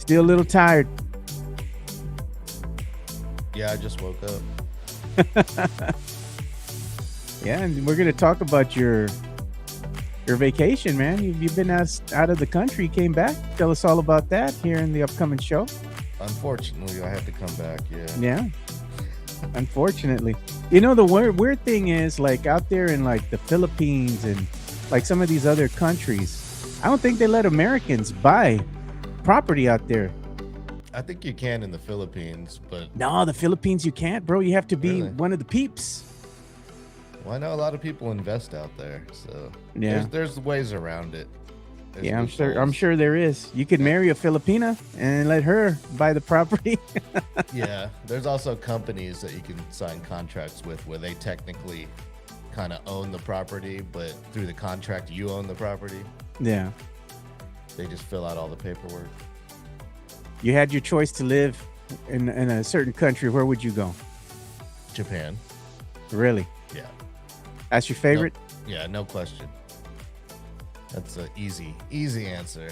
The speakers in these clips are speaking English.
Still a little tired. Yeah, I just woke up. Yeah, and we're gonna talk about your vacation, man. You've been out of the country, came back. Tell us all about that here in the upcoming show. Unfortunately, I had to come back. Yeah. Yeah, unfortunately. You know, the weird thing is, like, out there in like the Philippines and like some of these other countries, I don't think they let Americans buy property out there. I think you can in the Philippines, but No, the Philippines you can't, bro. You have to be really, one of the peeps. well, I know a lot of people invest out there, so Yeah. there's ways around it. There's Yeah, I'm sure. I'm loopholes. sure there is. You could marry a Filipina and let her buy the property. Yeah, there's also companies that you can sign contracts with where they technically kind of own the property, but through the contract you own the property. Yeah, They just fill out all the paperwork. you had your choice to live in a certain country. Where would you go? Japan. Really? Yeah. That's your favorite? Yeah, no question. That's an easy answer.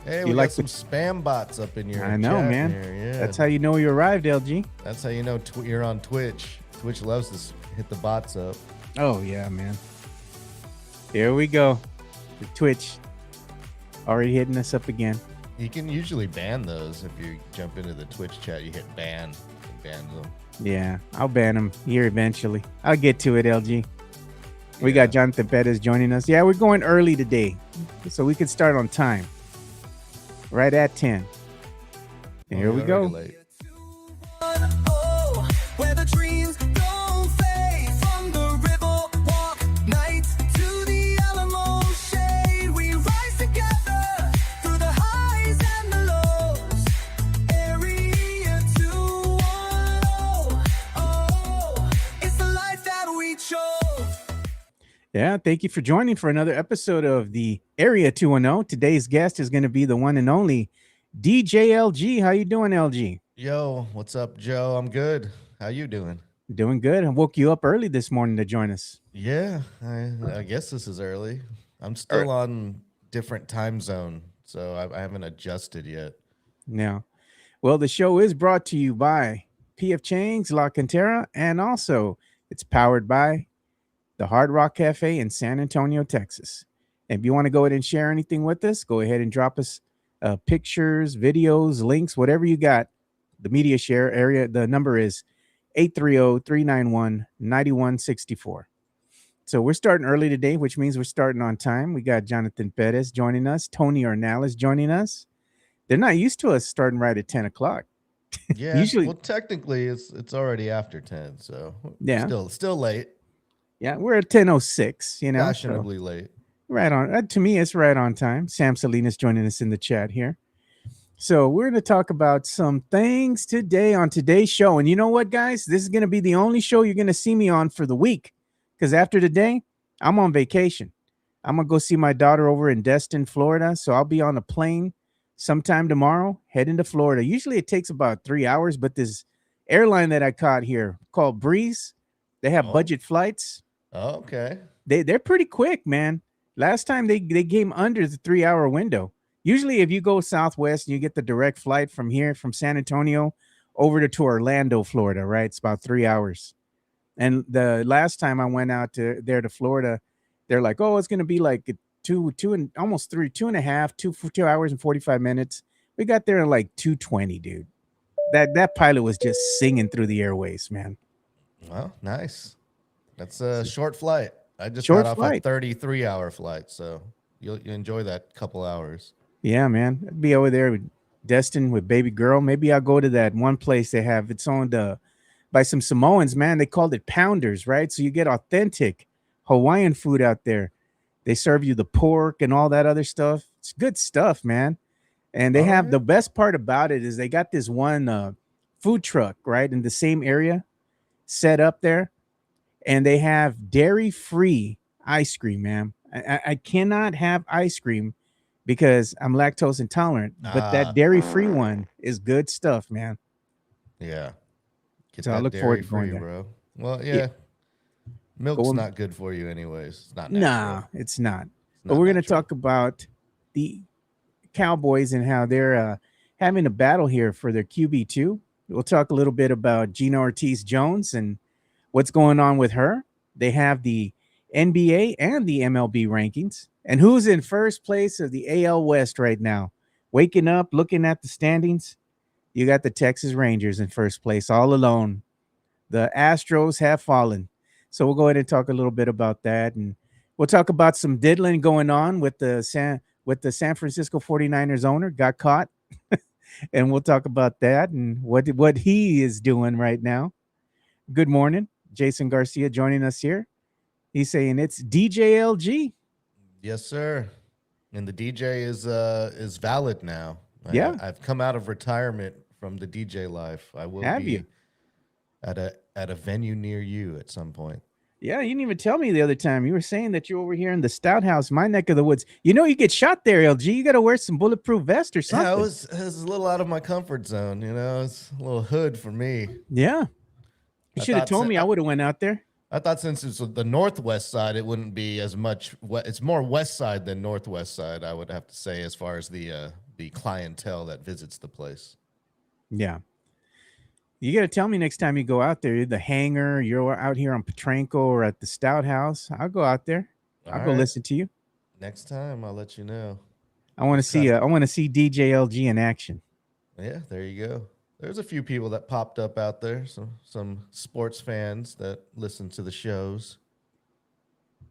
Hey, You we like got some spam bots up in your I know, chat man. here. Yeah. That's how you know you arrived, LG. That's how you know you're on Twitch. Twitch loves to hit the bots up. Oh yeah, man. Here we go. The Twitch already hitting us up again. You can usually ban those if you jump into the Twitch chat. You hit ban and ban them. Yeah, I'll ban him here eventually. I'll get to it, LG. We Yeah. got Jonathan Pettis joining us. Yeah, we're going early today, so we can start on time. Right at 10. Oh, Here we you're go. already late. Oh, where the dreams don't fade from the river walk nights to the Alamo shade. We rise together through the highs and the lows. Area 210. Oh, it's the life that we chose. Yeah, thank you for joining for another episode of the Area 210. Today's guest is going to be the one and only DJ LG. How you doing, LG? Yo, what's up, Joe? I'm good. How you doing? Doing good. I woke you up early this morning to join us. Yeah, I guess this is early. I'm Er- still on different time zone, so I haven't adjusted yet. Yeah. Well, the show is brought to you by PF Chang's La Cantera, and also it's powered by the Hard Rock Cafe in San Antonio, Texas. And if you want to go ahead and share anything with us, go ahead and drop us pictures, videos, links, whatever you got. The media share area, the number is 830-391-9164. So we're starting early today, which means we're starting on time. We got Jonathan Pettis joining us, Tony Ornalis joining us. They're not used to us starting right at 10 o'clock. Yeah, Usually, well, technically it's already after 10, so yeah. still late, Yeah, we're at 10:06, you know. So fashionably late. right on. To me, it's right on time. Sam Salinas joining us in the chat here. So we're going to talk about some things today on today's show. And you know what, guys? This is going to be the only show you're going to see me on for the week. Because after today, I'm on vacation. I'm going to go see my daughter over in Destin, Florida. So I'll be on a plane sometime tomorrow, heading to Florida. Usually it takes about 3 hours, but this airline that I caught here called Breeze, they have Oh. budget flights. Oh, okay. They're pretty quick, man. Last time they came under the 3 hour window. Usually, if you go Southwest and you get the direct flight from here, from San Antonio over to Orlando, Florida, right? It's about 3 hours. And the last time I went out to Florida, they're like, oh, it's going to be like two and almost 2 hours and 45 minutes. We got there in like 2:20, dude. That pilot was just singing through the airways, man. Well, nice. That's a short flight. I just Short got off flight. a 33-hour flight, so you enjoy that couple hours. Yeah, man. I'd be over there with Destin with baby girl. Maybe I'll go to that one place they have. It's owned by some Samoans, man. They called it Pounders, right? So you get authentic Hawaiian food out there. They serve you the pork and all that other stuff. It's good stuff, man. And they All have right. the best part about it is they got this one food truck, right, in the same area set up there. And they have dairy-free ice cream, man. I cannot have ice cream because I'm lactose intolerant, but that Ah, dairy-free one is good stuff, man. yeah. Get So I that look forward to going dairy-free, there. bro. Well, Yeah, yeah. Milk's going. not good for you anyways. It's not Nah, natural. it's not. It's But not we're gonna natural. talk about the Cowboys and how they're having a battle here for their QB2. We'll talk a little bit about Gina Ortiz-Jones and what's going on with her. They have the NBA and the MLB rankings. And who's in first place of the AL West right now? Waking up, looking at the standings, you got the Texas Rangers in first place all alone. The Astros have fallen. So we'll go ahead and talk a little bit about that. And we'll talk about some diddling going on with the San Francisco 49ers owner. Got caught. And we'll talk about that and what he is doing right now. Good morning. Jason Garcia joining us here. He's saying it's DJLG. Yes, sir. And the DJ is valid now. Yeah. I've come out of retirement from the DJ life. I will Have be you? at a venue near you at some point. Yeah, you didn't even tell me the other time. You were saying that you're over here in the Stout House, my neck of the woods. You know, you get shot there, LG. You got to wear some bulletproof vest or something. Yeah, it was a little out of my comfort zone. You know, it's a little hood for me. Yeah. You I should have thought told so- me. I would have went out there. I thought since it's the northwest side, it wouldn't be as much. It's more west side than northwest side, I would have to say, as far as the clientele that visits the place. Yeah. You got to tell me next time you go out there, the hangar, you're out here on Petranco or at the Stout House. I'll go out there. I'll All go right. listen to you. Next time, I'll let you know. I want to see. I want to see DJLG in action. Yeah, there you go. There's a few people that popped up out there. Some sports fans that listen to the shows.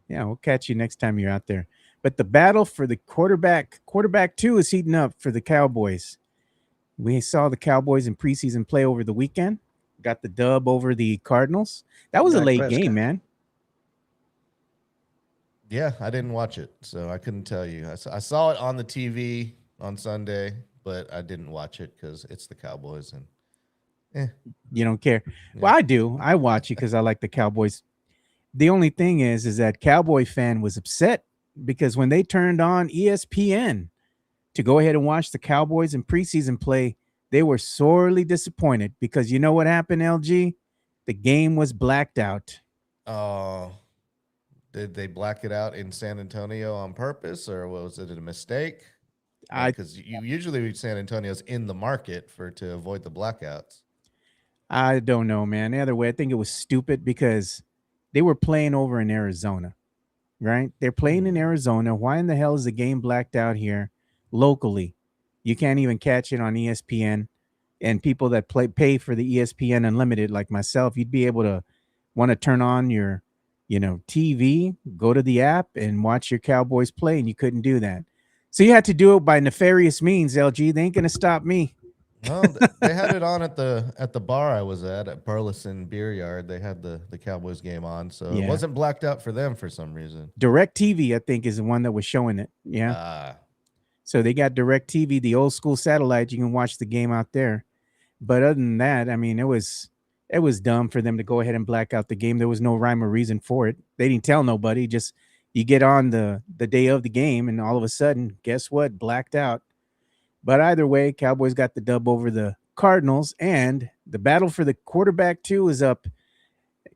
Yeah, we'll catch you next time you're out there. But the battle for the quarterback 2 is heating up for the Cowboys. We saw the Cowboys in preseason play over the weekend. Got the dub over the Cardinals. That was a Dak late Prescott. game, man. Yeah, I didn't watch it, so I couldn't tell you. I saw it on the TV on Sunday, but I didn't watch it because it's the Cowboys. And You don't care. Well, I do. I watch it because I like the Cowboys. The only thing is that Cowboy fan was upset because when they turned on ESPN to go ahead and watch the Cowboys in preseason play, they were sorely disappointed because you know what happened, LG? The game was blacked out. Did they black it out in San Antonio on purpose, or was it a mistake? Because you usually San Antonio's in the market to avoid the blackouts. I don't know, man. Either way, I think it was stupid because they were playing over in Arizona, right? They're playing in Arizona. Why in the hell is the game blacked out here locally? You can't even catch it on ESPN. And people that pay for the ESPN Unlimited, like myself, you'd be able to want to turn on your, TV, go to the app and watch your Cowboys play, and you couldn't do that. So you had to do it by nefarious means, LG. They ain't gonna stop me. Well, they had it on at the bar I was at Burleson Beer Yard. They had the Cowboys game on, so Yeah. it wasn't blacked out for them for some reason. Direct TV, I think, is the one that was showing it. Yeah. So they got Direct TV, the old school satellite. You can watch the game out there. But other than that, I mean, it was dumb for them to go ahead and black out the game. There was no rhyme or reason for it. They didn't tell nobody. Just you get on the day of the game, and all of a sudden, guess what? Blacked out. But either way, Cowboys got the dub over the Cardinals, and the battle for the quarterback 2 is up,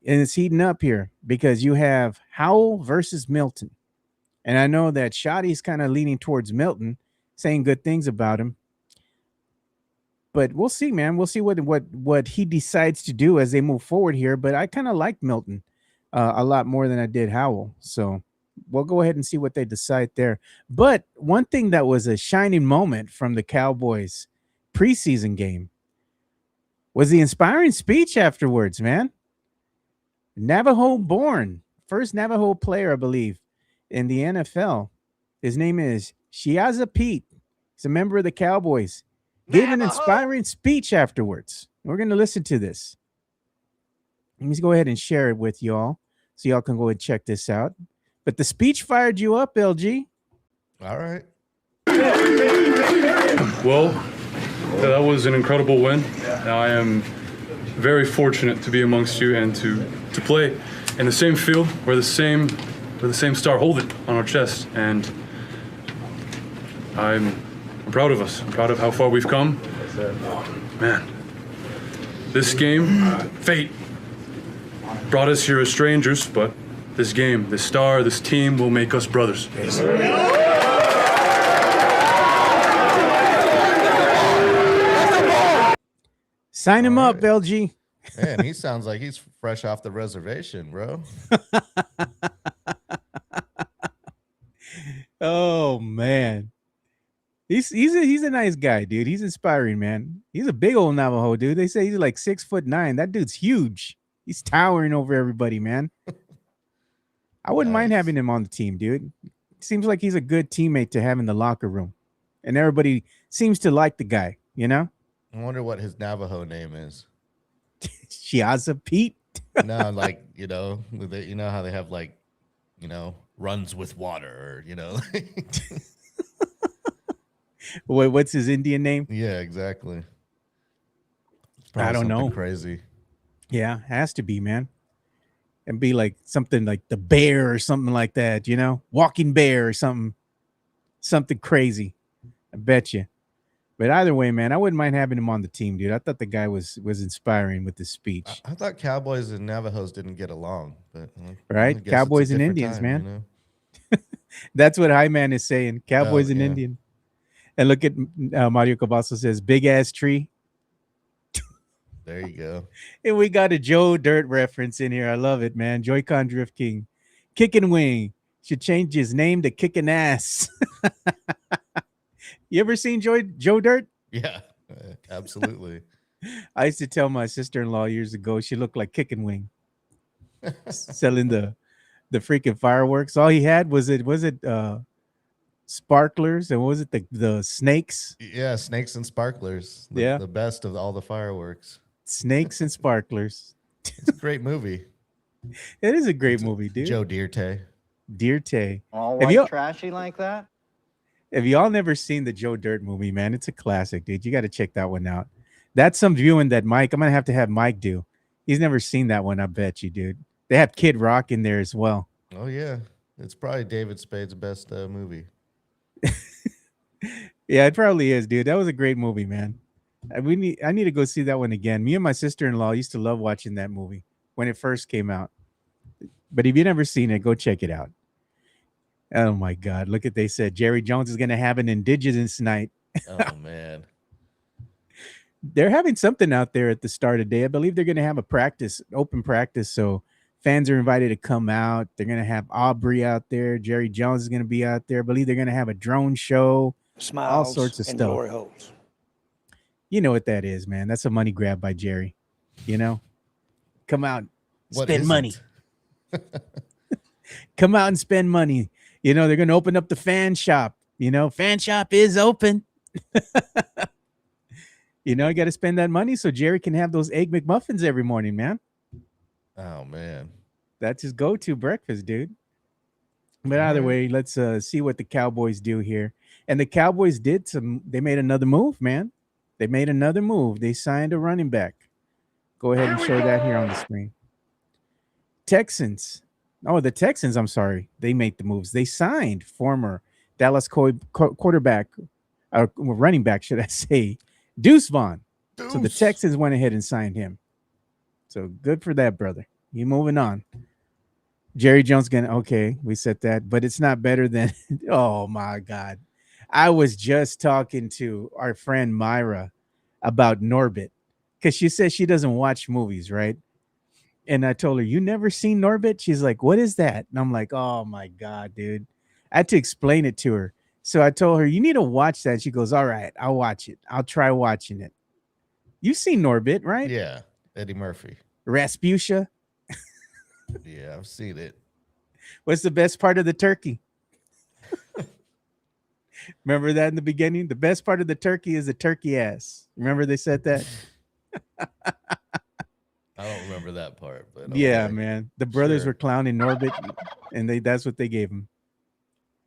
and it's heating up here because you have Howell versus Milton. And I know that Shotty's kind of leaning towards Milton, saying good things about him. But we'll see, man. We'll see what he decides to do as they move forward here. But I kind of like Milton a lot more than I did Howell. So we'll go ahead and see what they decide there. But one thing that was a shining moment from the Cowboys preseason game was the inspiring speech afterwards, man. Navajo born, first Navajo player, I believe, in the NFL. His name is Shiaza Pete. He's a member of the Cowboys. Gave an inspiring speech afterwards. We're going to listen to this. Let me go ahead and share it with y'all so y'all can go and check this out. But the speech fired you up, LG. All right. Well, that was an incredible win. I am very fortunate to be amongst you and to play in the same field where the same star hold it on our chest. And I'm proud of us. I'm proud of how far we've come. Man, this game, fate brought us here as strangers, but this game, this star, this team will make us brothers. Sign him All up, right. LG. Man, he sounds like he's fresh off the reservation, bro. Oh man. He's a nice guy, dude. He's inspiring, man. He's a big old Navajo, dude. They say he's like 6'9". That dude's huge. He's towering over everybody, man. I wouldn't mind Nice. having him on the team, dude. Seems like he's a good teammate to have in the locker room. And everybody seems to like the guy, you know? I wonder what his Navajo name is. Shiaza Pete. No, like, you know how they have like, runs with water or, What's his Indian name? Yeah, exactly. It's I probably don't something know. crazy. Yeah, has to be, man. And be like something like the bear or something like that, you know? Walking bear or something. Something crazy. I bet you. But either way, man, I wouldn't mind having him on the team, dude. I thought the guy was inspiring with his speech. I thought Cowboys and Navajos didn't get along, but I Right? guess it's a Cowboys and different Indians, time, man. That's what High Man is saying. Cowboys and yeah. Indian. And look at Mario Cabasso says, big ass tree. There you go. And we got a Joe Dirt reference in here. I love it, man. Joy-Con Drift King. Kickin' Wing. Should change his name to Kickin' Ass. You ever seen Joe Dirt? Yeah, absolutely. I used to tell my sister-in-law years ago she looked like Kickin' Wing. Selling the freaking fireworks. All he had was it sparklers, and what was it the snakes? Yeah, snakes and sparklers. Yeah. The best of all the fireworks. Snakes and sparklers. It's a great movie. It is a great movie, dude. Joe Dierte. Dirte. All Have white you- trashy like that? Have y'all never seen the Joe Dirt movie, man? It's a classic, dude. You got to check that one out. That's some viewing that I'm gonna have to have Mike do. He's never seen that one, I bet you, dude. They have Kid Rock in there as well. Oh yeah, it's probably David Spade's best movie. Yeah, it probably is, dude. That was a great movie, man. I need to go see that one again. Me and my sister-in-law used to love watching that movie when it first came out. But if you've never seen it, go check it out. Oh my God. Look at they said Jerry Jones is gonna have an indigenous night. Oh man. They're having something out there at the start of the day. I believe they're gonna have open practice. So fans are invited to come out. They're gonna have Aubrey out there. Jerry Jones is gonna be out there. I believe they're gonna have a drone show. Smiles All sorts of and stuff. glory holes. You know what that is, man. That's a money grab by Jerry. You know? Come out, What spend is money. it? Come out and spend money. You know, they're going to open up the fan shop. You know, fan shop is open. You know, you got to spend that money so Jerry can have those Egg McMuffins every morning, man. Oh man. That's his go-to breakfast, dude. But either way, let's see what the Cowboys do here. And the Cowboys they made another move, man. They made another move. They signed a running back. Go ahead and show that here on the screen. Texans. Oh, the Texans, I'm sorry. They made the moves. They signed former Dallas quarterback, or running back, should I say, Deuce Vaughn. So the Texans went ahead and signed him. So good for that, brother. You moving on. Jerry Jones okay, we said that, but it's not better than, oh my God. I was just talking to our friend Myra about Norbit because she says she doesn't watch movies, right? And I told her, you never seen Norbit? She's like, what is that? And I'm like, oh my God, dude. I had to explain it to her. So I told her, you need to watch that. She goes, all right, I'll watch it. I'll try watching it. You've seen Norbit, right? Yeah, Eddie Murphy. Rasputia. Yeah, I've seen it. What's the best part of the turkey? Remember that in the beginning? The best part of the turkey is the turkey ass. Remember they said that? I don't remember that part, but Yeah, okay. man. The brothers Sure. were clowning Norbit, and that's what they gave him.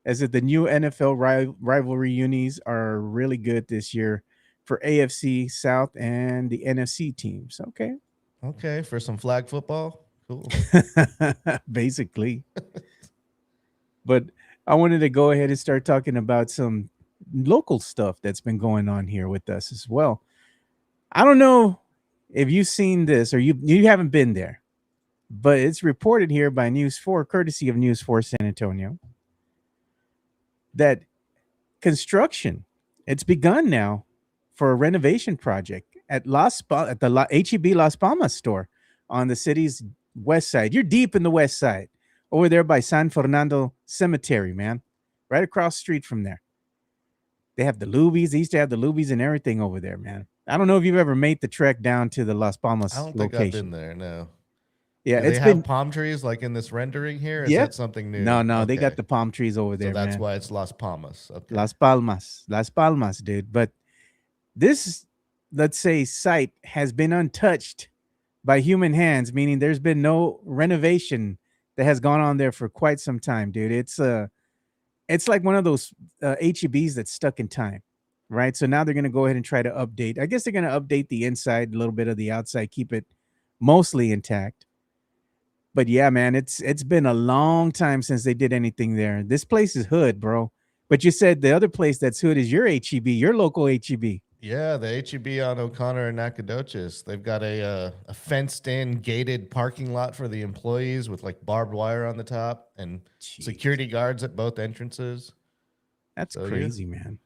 As if the new NFL rivalry unis are really good this year for AFC South and the NFC teams. Okay. Okay, for some flag football. Cool. Basically. But I wanted to go ahead and start talking about some local stuff that's been going on here with us as well. I don't know if you've seen this or you haven't been there, but it's reported here by News 4, courtesy of News 4 San Antonio, that construction, it's begun now for a renovation project at at the HEB Las Palmas store on the city's west side. You're deep in the west side, over there by San Fernando Cemetery, man. Right across the street from there. They have the Lubies. They used to have the Lubies and everything over there, man. I don't know if you've ever made the trek down to the Las I Palmas don't think I've location. been there. No. Yeah, Do they it's have been palm trees like in this rendering here? Is yeah. that something new? No, they got Okay. the palm trees over So there, that's man. why it's Las Palmas. Okay. Las Palmas, dude. But this, let's say, site has been untouched by human hands, meaning there's been no renovation that has gone on there for quite some time, dude. It's like one of those HEBs that's stuck in time, right? So now they're gonna go ahead and try to update. I guess they're gonna update the inside, a little bit of the outside, keep it mostly intact. But yeah, man, it's been a long time since they did anything there. This place is hood, bro. But you said the other place that's hood is your HEB, your local HEB. Yeah, the HEB on O'Connor and Nacogdoches. They've got a fenced-in, gated parking lot for the employees with like barbed wire on the top and Jeez. security guards at both entrances. That's So, yeah. crazy, man.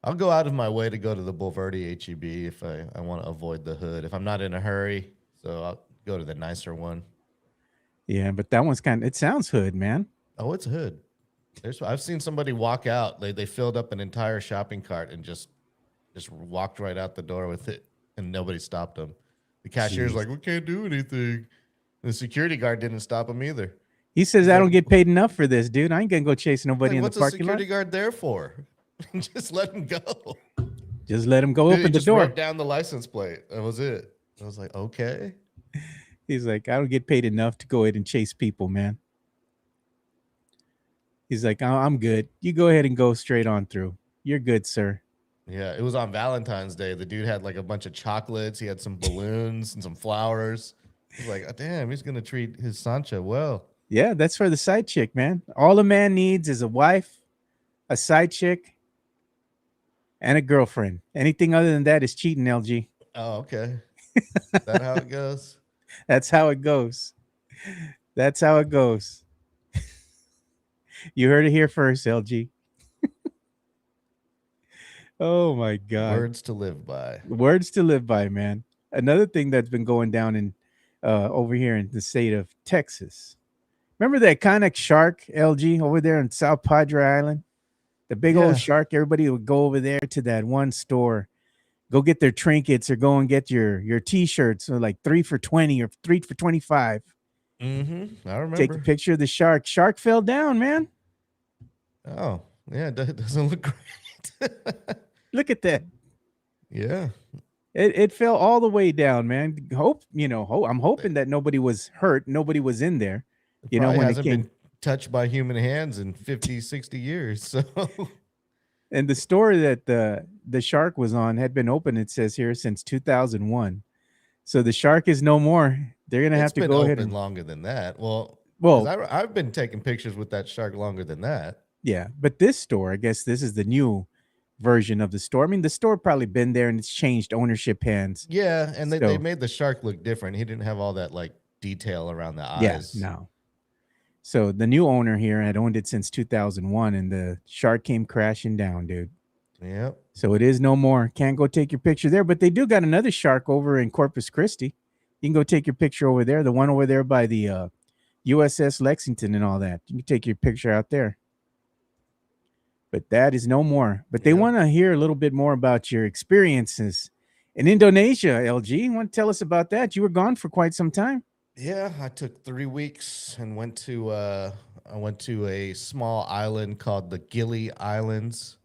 I'll go out of my way to go to the Bulverde HEB if I want to avoid the hood. If I'm not in a hurry, so I'll go to the nicer one. Yeah, but that one's it sounds hood, man. Oh, it's hood. I've seen somebody walk out. They filled up an entire shopping cart and just walked right out the door with it, and nobody stopped them. The cashier's Jeez. like, "We can't do anything." The security guard didn't stop him either. He says, I don't get paid enough for this, dude. I ain't gonna go chase nobody Like, in the what's a parking lot. security guard there for? Just let him go. Just let him go He open the just door. wrote down the license plate. That was it. I was like, okay. He's like, I don't get paid enough to go ahead and chase people, man. He's like, oh, I'm good. You go ahead and go straight on through. You're good, sir. Yeah, it was on Valentine's Day. The dude had like a bunch of chocolates. He had some balloons and some flowers. He's like, oh, damn, he's gonna treat his Sancha well. Yeah, that's for the side chick, man. All a man needs is a wife, a side chick, and a girlfriend. Anything other than that is cheating, LG. Oh, okay. Is that how it goes? That's how it goes. That's how it goes. You heard it here first, LG. Oh my God. Words to live by. Words to live by, man. Another thing that's been going down in over here in the state of Texas. Remember that iconic shark, LG, over there in South Padre Island? The big Yeah. old shark. Everybody would go over there to that one store, go get their trinkets or go and get your t-shirts, or like 3 for $20 or 3 for $25. Mm-hmm. I remember. Take a picture of the shark. Shark fell down, man. Oh, yeah, it doesn't look great. Look at that. Yeah. It fell all the way down, man. I'm hoping that nobody was hurt. Nobody was in there. It probably When it hasn't came. been touched by human hands in 50, 60 years. So And the store that the shark was on had been open, it says here, since 2001. So the shark is no more. They're gonna have it's to been go open ahead and longer than that. Well, well, I've been taking pictures with that shark longer than that. yeah. But this store, I guess this is the new version of the store. I mean, the store probably been there and it's changed ownership hands. Yeah, and they So- made the shark look different. He didn't have all that like detail around the eyes. Yeah, no. So the new owner here had owned it since 2001, and the shark came crashing down, dude. Yep. So it is no more. Can't go take your picture there, but they do got another shark over in Corpus Christi. You can go take your picture over there. The one over there by the USS Lexington and all that. You can take your picture out there. But that is no more. But they Yeah. want to hear a little bit more about your experiences in Indonesia, LG. You want to tell us about that? You were gone for quite some time. Yeah, I took 3 weeks and went to a small island called the Gili Islands,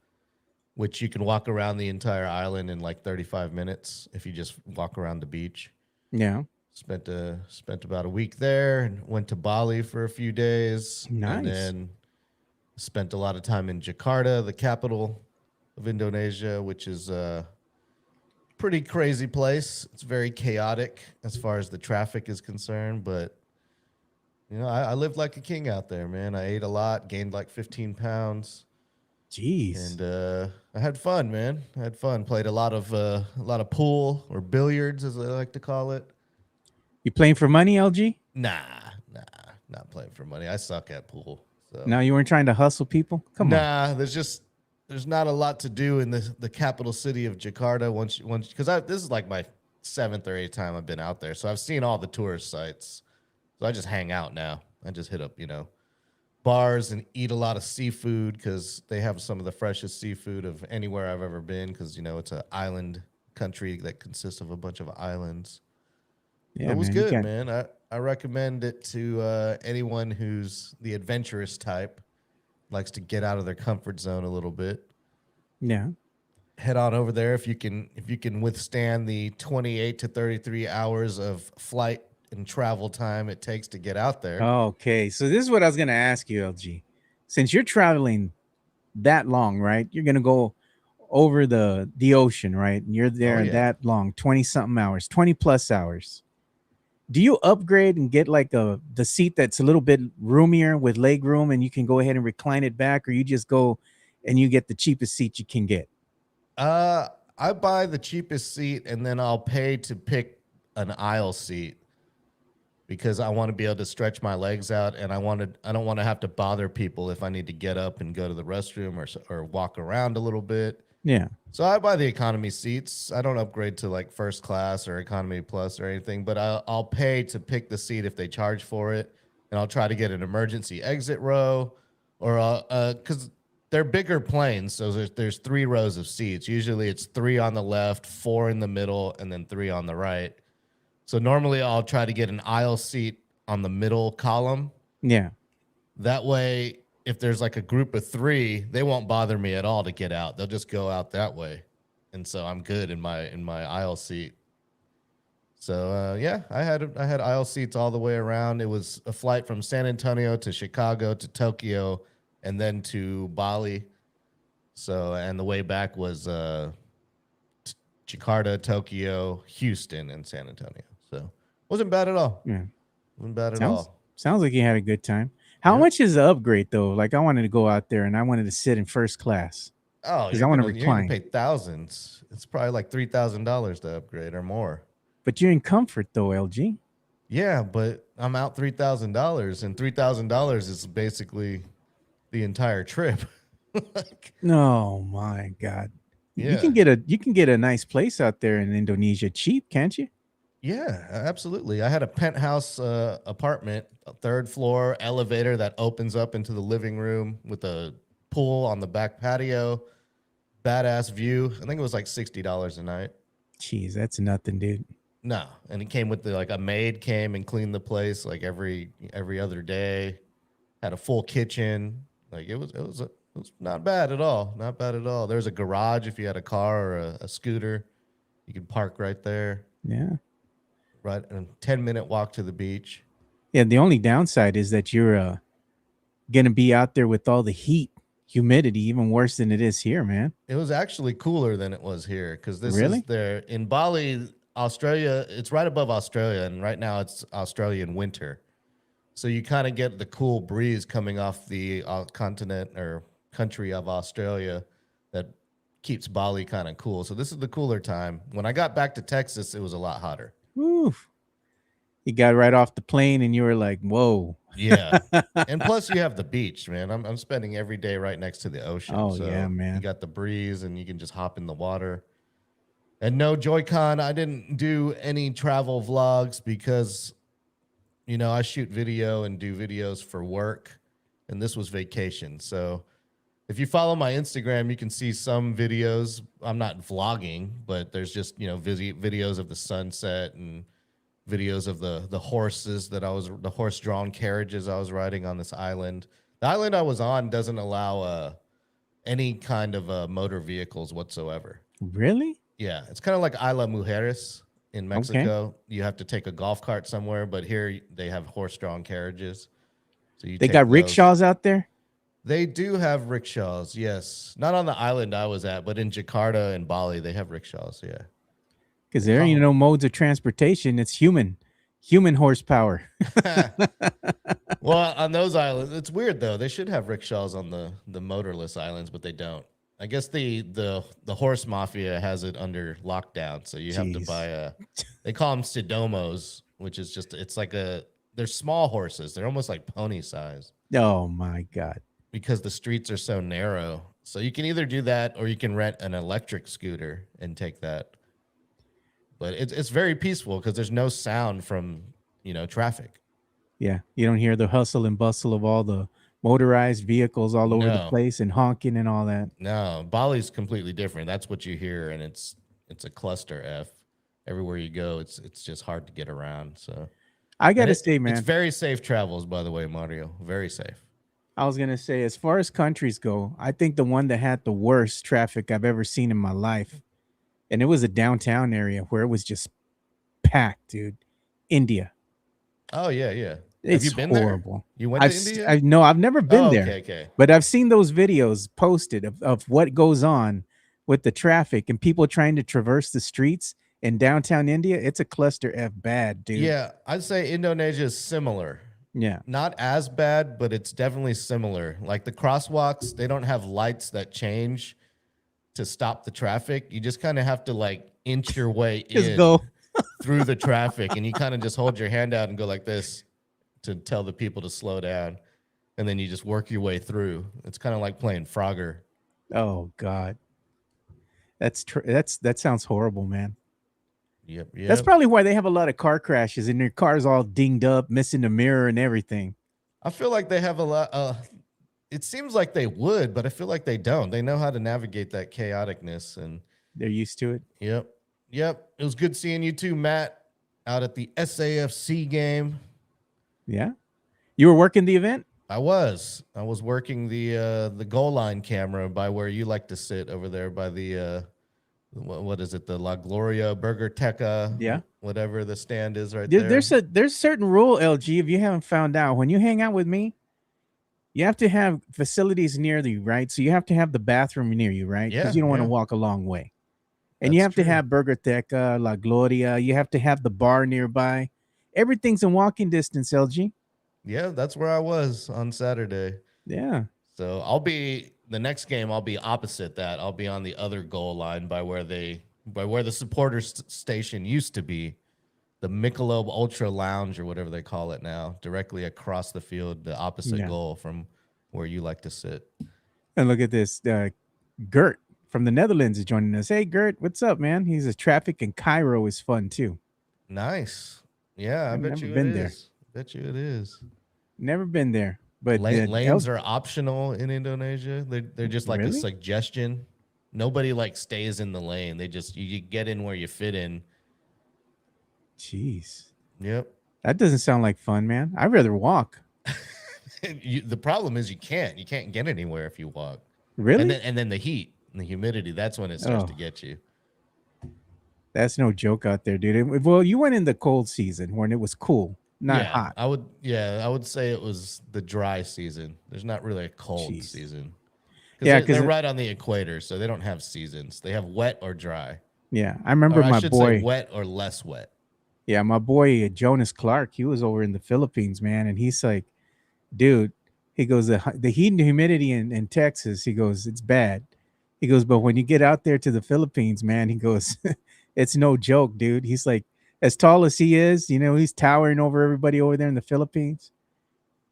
which you can walk around the entire island in like 35 minutes if you just walk around the beach. Yeah. Spent about a week there and went to Bali for a few days. Nice. And then spent a lot of time in Jakarta, the capital of Indonesia, which is a pretty crazy place. It's very chaotic as far as the traffic is concerned, but I lived like a king out there, man. I ate a lot, gained like 15 pounds. Jeez. And I had fun, man. I had fun. Played a lot of pool or billiards, as I like to call it. You playing for money, LG? Nah, not playing for money. I suck at pool. So. No, you weren't trying to hustle people? Come on. Nah, there's not a lot to do in the capital city of Jakarta. Once because this is like my 7th or 8th time I've been out there. So I've seen all the tourist sites. So I just hang out now. I just hit up, bars and eat a lot of seafood because they have some of the freshest seafood of anywhere I've ever been because, it's an island country that consists of a bunch of islands. Yeah, It was man, you good, got- man. I recommend it to anyone who's the adventurous type, likes to get out of their comfort zone a little bit. Yeah. Head on over there if you can withstand the 28 to 33 hours of flight and travel time it takes to get out there. Okay, so this is what I was gonna ask you, LG. Since you're traveling that long, right? You're gonna go over the ocean, right? And you're there yeah. that long, 20 something hours, 20 plus hours. Do you upgrade and get like the seat that's a little bit roomier with leg room and you can go ahead and recline it back, or you just go and you get the cheapest seat you can get? I buy the cheapest seat and then I'll pay to pick an aisle seat because I want to be able to stretch my legs out and I don't want to have to bother people if I need to get up and go to the restroom or walk around a little bit. Yeah. So I buy the economy seats. I don't upgrade to like first class or economy plus or anything, but I'll pay to pick the seat if they charge for it, and I'll try to get an emergency exit row, or because they're bigger planes, so there's 3 rows of seats. Usually it's 3 on the left, 4 in the middle, and then 3 on the right. So normally I'll try to get an aisle seat on the middle column. Yeah. That way, if there's like a group of 3, they won't bother me at all to get out. They'll just go out that way. And so I'm good in my aisle seat. So yeah, I had aisle seats all the way around. It was a flight from San Antonio to Chicago to Tokyo and then to Bali. So, and the way back was Jakarta, Tokyo, Houston, and San Antonio. So wasn't bad at all. Yeah. Wasn't bad at all. Sounds like you had a good time. How Yeah. much is the upgrade though? Like I wanted to go out there and I wanted to sit in first class. Oh, 'Cause I wanna you're gonna recline. pay thousands. It's probably like $3,000 to upgrade or more. But you're in comfort though, LG. Yeah, but I'm out $3,000, and $3,000 is basically the entire trip. Like, Oh my God. Yeah. You can get a nice place out there in Indonesia cheap, can't you? yeah, absolutely. I had a penthouse apartment, a 3rd floor elevator that opens up into the living room with a pool on the back patio, badass view. I think it was like $60 a night. Jeez, that's nothing, dude. No, and it came with like a maid came and cleaned the place like every other day. Had a full kitchen. Like it was not bad at all. Not bad at all. There's a garage if you had a car or a scooter. You could park right there. Yeah. Right, and a 10-minute walk to the beach. Yeah, the only downside is that you're gonna be out there with all the heat, humidity, even worse than it is here, man. It was actually cooler than it was here because this Really? is there in Bali, Australia. It's right above Australia, and right now it's Australian winter. So you kind of get the cool breeze coming off the continent or country of Australia that keeps Bali kind of cool. So this is the cooler time. When I got back to Texas, it was a lot hotter. Oof. You got right off the plane and you were like, whoa. Yeah, and plus you have the beach, man. I'm spending every day right next to the ocean. Oh, so yeah, man. You got the breeze, and you can just hop in the water. And no, Joy-Con, I didn't do any travel vlogs because, I shoot video and do videos for work, and this was vacation. So if you follow my Instagram, you can see some videos. I'm not vlogging, but there's just, videos of the sunset and videos of the horses the horse-drawn carriages I was riding on this island. The island I was on doesn't allow any kind of motor vehicles whatsoever. Really? Yeah, it's kind of like Isla Mujeres in Mexico. You have to take a golf cart somewhere, but here they have horse-drawn carriages. So They take got those. rickshaws out there? They do have rickshaws, yes. Not on the island I was at, but in Jakarta and Bali, they have rickshaws, yeah. Because there ain't no modes of transportation. It's human horsepower. Well, on those islands, it's weird though. They should have rickshaws on the motorless islands, but they don't. I guess the horse mafia has it under lockdown, so you have to Jeez. buy they call them sidomos, which is just they're small horses. They're almost like pony size Oh my God. because the streets are so narrow. So you can either do that or you can rent an electric scooter and take that. but it's very peaceful because there's no sound from traffic. Yeah, you don't hear the hustle and bustle of all the motorized vehicles all over the No, place and honking and all that. no, Bali's completely different. That's what you hear, and it's a cluster F. Everywhere you go, it's just hard to get around. So, I and gotta say, it's man, very safe travels, by the way, Mario. Very safe. I was gonna say, as far as countries go, I think the one that had the worst traffic I've ever seen in my life, and it was a downtown area where it was just packed, dude. India. Oh yeah, yeah. Have you It's been there? horrible. You went to India? I no, I've never been Oh, there, okay, okay. but I've seen those videos posted of what goes on with the traffic and people trying to traverse the streets in downtown India. It's a cluster F bad, dude. Yeah, I'd say Indonesia is similar. Yeah. Not as bad, but it's definitely similar. Like the crosswalks, they don't have lights that change to stop the traffic. You just kind of have to like inch your way Just in go. through the traffic, and you kind of just hold your hand out and go like this to tell the people to slow down, and then you just work your way through. It's kind of like playing Frogger. Oh God. That sounds horrible, man. Yep, That's yep. probably why they have a lot of car crashes and their cars all dinged up, missing the mirror and everything. I feel like they have a lot. It seems like they would, but I feel like they don't. They know how to navigate that chaoticness, and They're used to it. yep, yep. It was good seeing you too, Matt, out at the SAFC game. Yeah. You were working the event? I was working the goal line camera by where you like to sit over there by the what is it, the La Gloria Burger Teca, Yeah. whatever the stand is right There- there. there's certain rule, LG, if you haven't found out. When you hang out with me, you have to have facilities near you, right? So you have to have the bathroom near you, right? Yeah, Because you don't want to yeah. walk a long way. And you That's have to true. have Burger Teca, La Gloria. You have to have the bar nearby. Everything's in walking distance, LG. Yeah, that's where I was on Saturday. Yeah. So I'll be the next game. I'll be opposite that. I'll be on the other goal line by where the supporters station used to be, the Michelob Ultra Lounge or whatever they call it now, directly across the field, the opposite Yeah. goal from where you like to sit. And look at this. Gert from the Netherlands is joining us. Hey, Gert, what's up, man? He's a traffic in Cairo is fun too. Nice. Yeah, I I've bet never you been it there. is. Bet you it is. Never been there. But Lanes are optional in Indonesia. They're just like a Really? suggestion. Nobody like stays in the lane. They just you get in where you fit in. Jeez. Yep. That doesn't sound like fun, man. I'd rather walk. The problem is you can't get anywhere if you walk. Really? And then the heat and the humidity, that's when it starts to Oh. get you. That's no joke out there, dude. Well, you went in the cold season when it was cool, not hot. I would say it was the dry season. There's not really a cold Jeez. season. Yeah, they're 'cause right on the equator, so they don't have seasons. They have wet or dry. Yeah, I remember Or I my should boy. say wet or less wet. Yeah, my boy Jonas Clark. He was over in the Philippines, man, and he's like, dude. He goes, the heat and humidity in Texas. He goes, it's bad. He goes, but when you get out there to the Philippines, man, he goes, it's no joke, dude. He's like, as tall as he is, he's towering over everybody over there in the Philippines.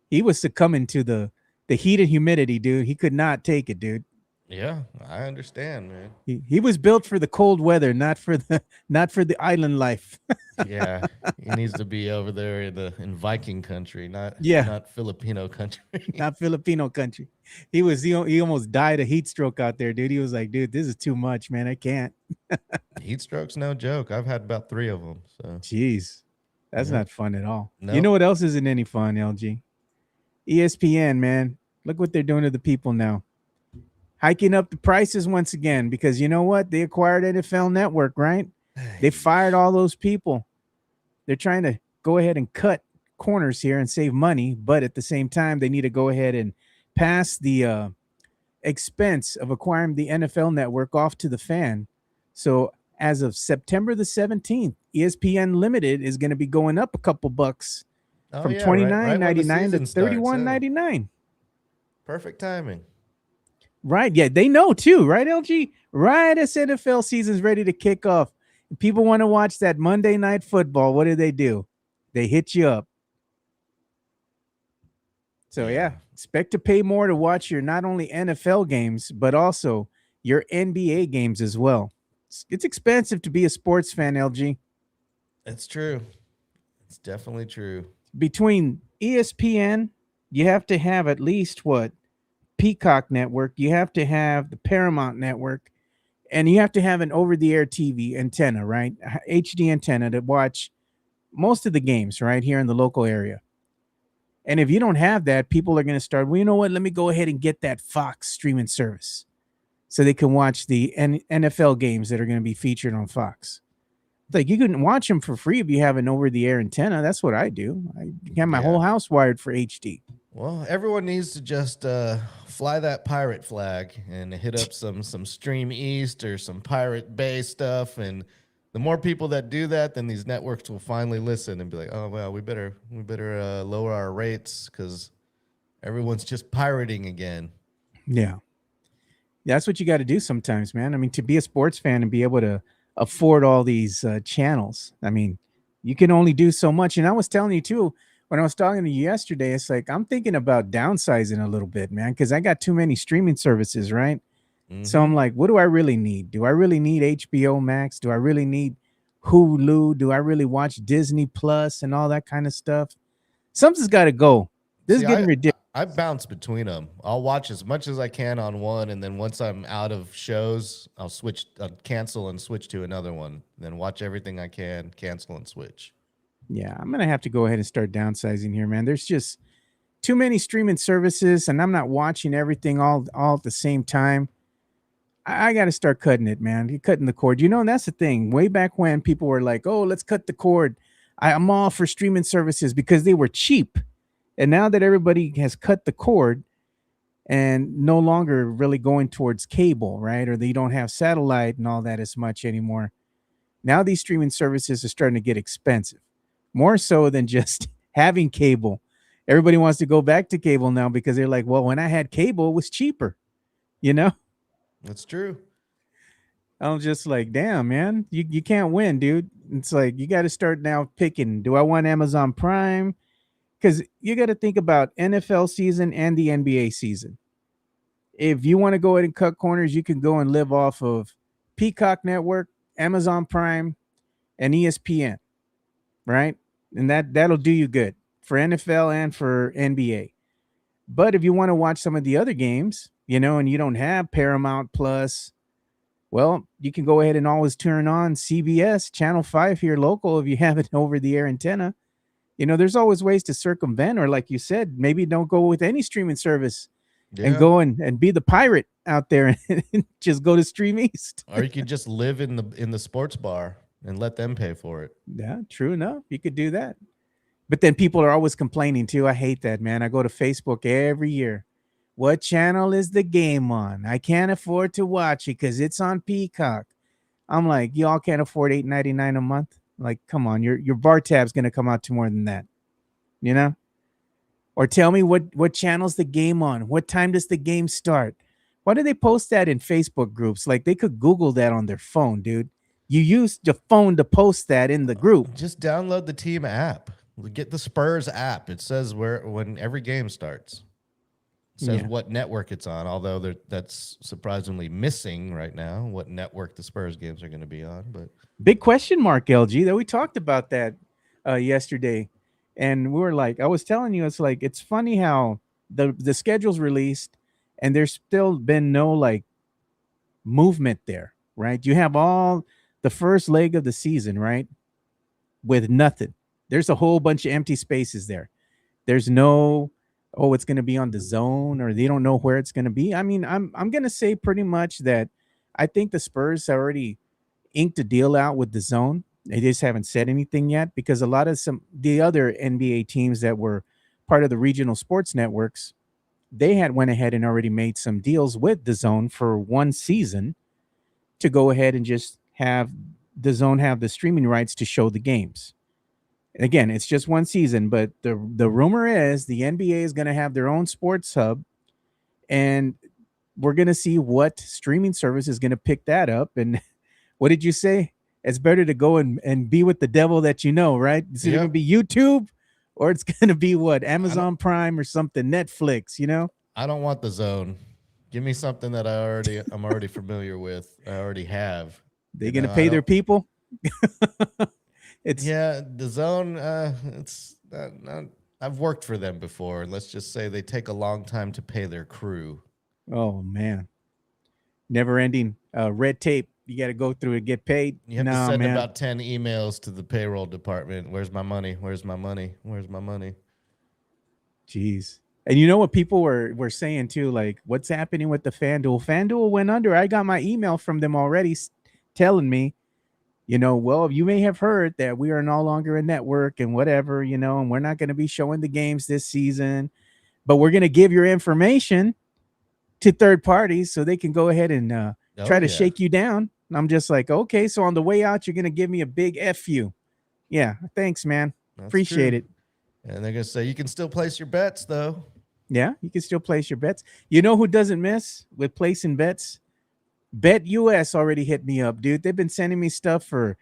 He was succumbing to the heat and humidity, dude. He could not take it, dude. Yeah, I understand, man. He was built for the cold weather, not for the island life. Yeah, he needs to be over there in Viking country, not Filipino country. Not Filipino country. He almost died of heat stroke out there, dude. He was like, dude, this is too much, man. I can't. Heat stroke's no joke. I've had about 3 of them. So Jeez. That's Yeah. not fun at all. You Nope. know what else isn't any fun, LG? ESPN, man. Look what they're doing to the people now. Hiking up the prices once again because you know what? They acquired NFL Network, right? They fired all those people. They're trying to go ahead and cut corners here and save money, but at the same time, they need to go ahead and pass the expense of acquiring the NFL Network off to the fan. So as of September the 17th, ESPN Limited is going to be going up a couple bucks Oh, from yeah, $29.99 when the to season starts, yeah. $31.99. Perfect timing. Right. Yeah, they know too, right, LG? Right as NFL season's ready to kick off. People want to watch that Monday night football. What do? They hit you up. So yeah, expect to pay more to watch your not only NFL games, but also your NBA games as well. It's expensive to be a sports fan, LG. It's true. It's definitely true. Between ESPN, you have to have at least what Peacock network, you have to have the Paramount network, and you have to have an over-the-air TV antenna, right? HD antenna to watch most of the games right here in the local area. And if you don't have that, people are going to start, well, you know what? Let me go ahead and get that Fox streaming service so they can watch the NFL games that are going to be featured on Fox. Like you can watch them for free if you have an over-the-air antenna. That's what I do. I have my whole house wired for HD. Well, everyone needs to just fly that pirate flag and hit up some Stream East or some Pirate Bay stuff. And the more people that do that, then these networks will finally listen and be like, oh well, we better lower our rates because everyone's just pirating again. Yeah. That's what you got to do sometimes, man. I mean, to be a sports fan and be able to afford all these channels, I mean, you can only do so much. And I was telling you too, when I was talking to you yesterday, it's like I'm thinking about downsizing a little bit, man, because I got too many streaming services, right? So I'm like, what do I really need? Do I really need HBO Max? Do I really need Hulu? Do I really watch Disney Plus and all that kind of stuff? Something's got to go. This is getting ridiculous. I bounce between them. I'll watch as much as I can on one, and then once I'm out of shows, I'll cancel and switch to another one. Then watch everything I can, cancel and switch. Yeah, I'm gonna have to go ahead and start downsizing here, man. There's just too many streaming services, and I'm not watching everything all at the same time. I got to start cutting it, man. You're cutting the cord, you know. And that's the thing. Way back when people were like, "Oh, let's cut the cord," I'm all for streaming services because they were cheap. And now that everybody has cut the cord and no longer really going towards cable, right? Or they don't have satellite and all that as much anymore. Now these streaming services are starting to get expensive, more so than just having cable. Everybody wants to go back to cable now because they're like, well, when I had cable, it was cheaper, you know? That's true. I'm just like, damn, man, you can't win, dude. It's like, you got to start now picking, do I want Amazon Prime? Because you got to think about NFL season and the NBA season. If you want to go ahead and cut corners, you can go and live off of Peacock Network, Amazon Prime, and ESPN, right? And that'll do you good for NFL and for NBA. But if you want to watch some of the other games, you know, and you don't have Paramount Plus, well, you can go ahead and always turn on CBS Channel 5 here local if you have an over-the-air antenna. You know, there's always ways to circumvent, or like you said, maybe don't go with any streaming service and go and be the pirate out there and just go to Stream East. Or you could just live in the sports bar and let them pay for it. Yeah, true enough. You could do that. But then people are always complaining too. I hate that, man. I go to Facebook every year. What channel is the game on? I can't afford to watch it because it's on Peacock. I'm like, y'all can't afford $8.99 a month. Like, come on, your bar tab's gonna come out to more than that, you know? Or tell me what channel's the game on? What time does the game start? Why do they post that in Facebook groups? Like they could Google that on their phone, dude. You use your phone to post that in the group. Just download the team app. Get the Spurs app. It says when every game starts. It says what network it's on, although that's surprisingly missing right now, what network the Spurs games are going to be on. But big question mark, LG, that we talked about that yesterday. And we were like, I was telling you, it's like, it's funny how the schedule's released and there's still been no like movement there, right? You have all the first leg of the season, right? With nothing. There's a whole bunch of empty spaces there. There's no, oh, it's going to be on the zone, or they don't know where it's going to be. I mean, I'm going to say pretty much that I think the Spurs already inked a deal out with the zone. They just haven't said anything yet because a lot of the other NBA teams that were part of the regional sports networks, they had went ahead and already made some deals with the zone for one season to go ahead and just have the zone have the streaming rights to show the games. Again, it's just one season, but the rumor is the NBA is going to have their own sports hub, and we're going to see what streaming service is going to pick that up. And what did you say? It's better to go and be with the devil that you know, right? It's either going to be YouTube or it's going to be what? Amazon Prime or something, Netflix, you know? I don't want the zone. Give me something that I'm already familiar with. I already have. They You gonna know, I pay their don't. people? It's Yeah, the zone. It's not. I've worked for them before, and let's just say they take a long time to pay their crew. oh man, never ending red tape. You got to go through and get paid. You have to Nah, send man. about 10 emails to the payroll department. Where's my money? Where's my money? Where's my money? Jeez. And you know what people were saying too? Like, what's happening with the FanDuel? FanDuel went under. I got my email from them already telling me, well, you may have heard that we are no longer a network and whatever, and we're not going to be showing the games this season, but we're going to give your information to third parties so they can go ahead and Oh, try to yeah. shake you down. And I'm just like, okay, so on the way out, you're going to give me a big F you. Yeah, thanks, man. That's Appreciate true. it. And they're going to say, you can still place your bets, though. Yeah, you can still place your bets. You know who doesn't miss with placing bets? Bet US already hit me up, dude. They've been sending me stuff for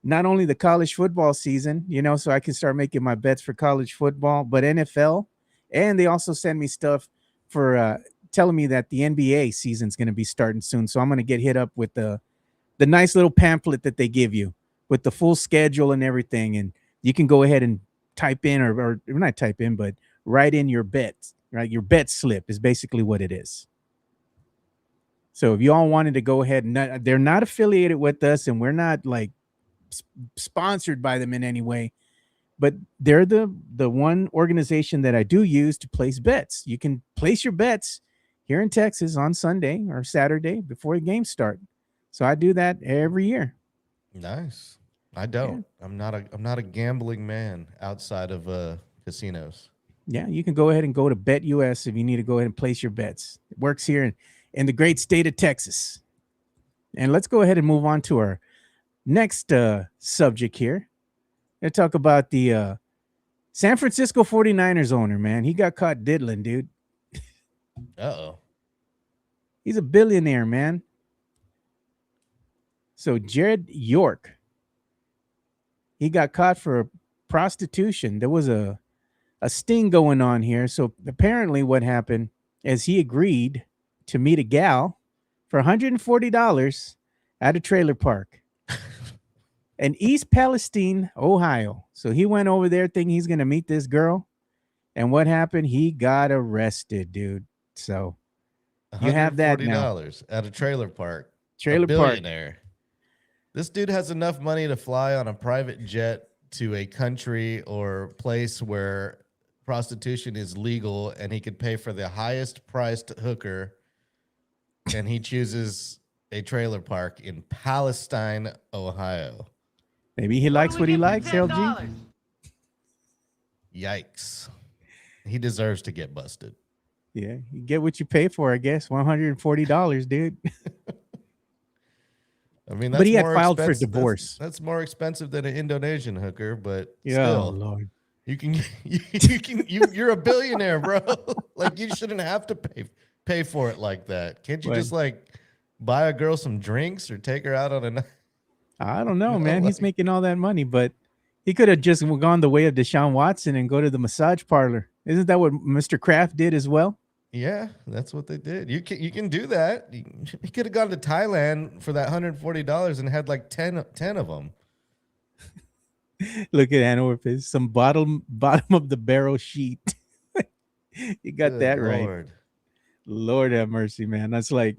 not only the college football season, so I can start making my bets for college football, but NFL. And they also send me stuff for telling me that the NBA season's going to be starting soon. So I'm going to get hit up with the nice little pamphlet that they give you with the full schedule and everything. And you can go ahead and type in or not type in, but write in your bets, right? Your bet slip is basically what it is. So if you all wanted to go ahead and they're not affiliated with us and we're not like sponsored by them in any way, but they're the one organization that I do use to place bets. You can place your bets here in Texas on Sunday or Saturday before the games start. So I do that every year. Nice. I don't. I'm not a gambling man outside of casinos. Yeah, you can go ahead and go to Bet US if you need to go ahead and place your bets. It works here in the great state of Texas. And let's go ahead and move on to our next subject here. Let's talk about the San Francisco 49ers owner, man. He got caught diddling, dude. Uh-oh. He's a billionaire, man. So Jared York, he got caught for prostitution. There was a sting going on here. So apparently what happened is he agreed to meet a gal for $140 at a trailer park in East Palestine, Ohio. So he went over there thinking he's going to meet this girl. And what happened? He got arrested, dude. So you have that now. $140 at a trailer park. Trailer a billionaire. This dude has enough money to fly on a private jet to a country or place where prostitution is legal and he could pay for the highest priced hooker, and he chooses a trailer park in Palestine, Ohio. Maybe he likes what he likes, LG. Yikes. He deserves to get busted. Yeah, you get what you pay for, I guess. $140, dude. I mean, that's But he had more filed for expensive- divorce. That's more expensive than an Indonesian hooker, but Yeah, still, Lord. you can you're a billionaire, bro. Like, you shouldn't have to pay for it like that. Can't you What? just like buy a girl some drinks or take her out on a night? I don't know, No, man. He's like- making all that money, but he could have just gone the way of Deshaun Watson and go to the massage parlor. Isn't that what Mr. Kraft did as well? Yeah, that's what they did. You can do that. He could have gone to Thailand for that $140 and had like 10 of them. Look at Anna some bottom of the barrel sheet. You got Good that right. Lord. Lord have mercy, man. That's like,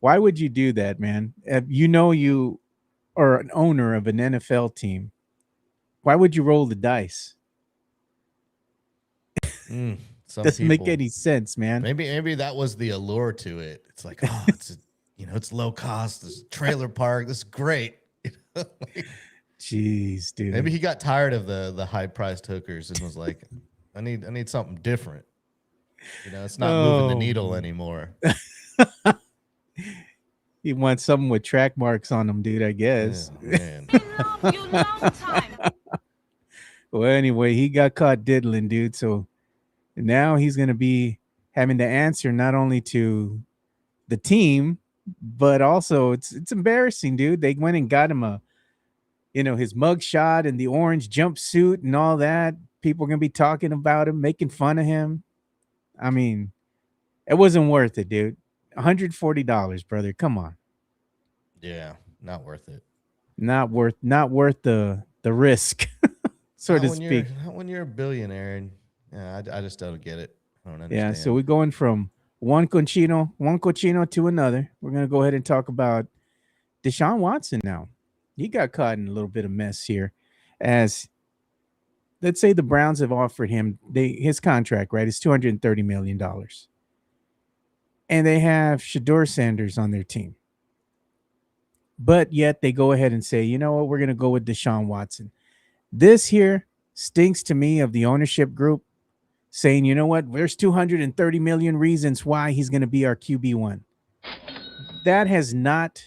why would you do that, man? If you are an owner of an NFL team, why would you roll the dice? Some Doesn't make people- any sense, man. Maybe that was the allure to it. It's like, oh, it's low cost. This trailer park. This is great. Jeez, dude. Maybe he got tired of the high priced hookers and was like, I need something different. It's not moving the needle anymore. He wants something with track marks on them, dude, I guess. Yeah, man. Well, anyway, he got caught diddling, dude. So now he's going to be having to answer not only to the team, but also it's embarrassing, dude. They went and got him his mugshot and the orange jumpsuit and all that. People are going to be talking about him, making fun of him. I mean, it wasn't worth it, dude. $140, brother. Come on. Yeah. not worth it. Not worth the risk, so Not to when you're speak. not when you're a billionaire, and yeah, I just don't get it. I don't Yeah, so understand. we're going from one cochino to another. We're gonna go ahead and talk about Deshaun Watson now. He got caught in a little bit of mess here, as let's say the Browns have offered him his contract, right? Is $230 million, and they have Shador Sanders on their team, but yet they go ahead and say, you know what, we're gonna go with Deshaun Watson. This here stinks to me of the ownership group saying, you know what, there's 230 million reasons why he's going to be our QB1. That has not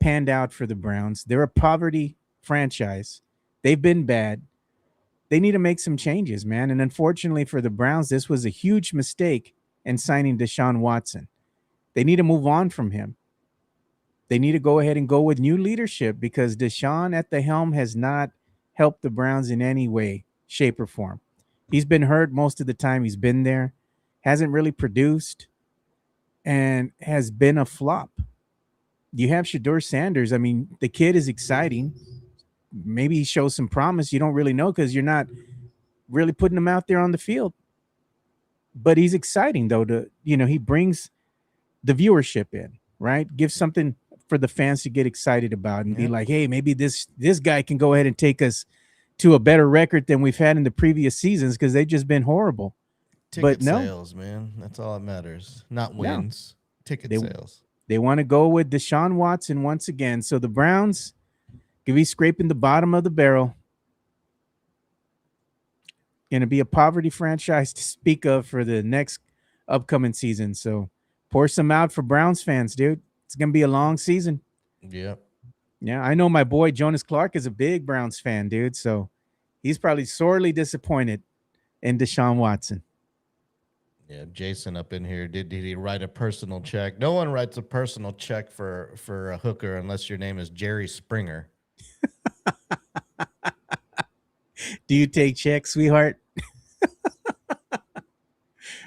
panned out for the Browns. They're a poverty franchise. They've been bad. They need to make some changes, man. And unfortunately for the Browns, this was a huge mistake in signing Deshaun Watson. They need to move on from him. They need to go ahead and go with new leadership, because Deshaun at the helm has not helped the Browns in any way, shape, or form. He's been hurt most of the time he's been there, hasn't really produced, and has been a flop. You have Shador Sanders. I mean, the kid is exciting. Maybe he shows some promise. You don't really know because you're not really putting him out there on the field. But he's exciting, though. He brings the viewership in, right? Gives something for the fans to get excited about and be like, hey, maybe this guy can go ahead and take us to a better record than we've had in the previous seasons, because they've just been horrible. Ticket But no, sales, man. That's all that matters. Not No. wins. Ticket They- sales. they want to go with Deshaun Watson once again. So the Browns could be scraping the bottom of the barrel. Going to be a poverty franchise to speak of for the next upcoming season. So pour some out for Browns fans, dude. It's going to be a long season. Yep. Yeah, I know my boy Jonas Clark is a big Browns fan, dude. So he's probably sorely disappointed in Deshaun Watson. Yeah, Jason up in here. Did he write a personal check? No one writes a personal check for a hooker unless your name is Jerry Springer. Do you take checks, sweetheart?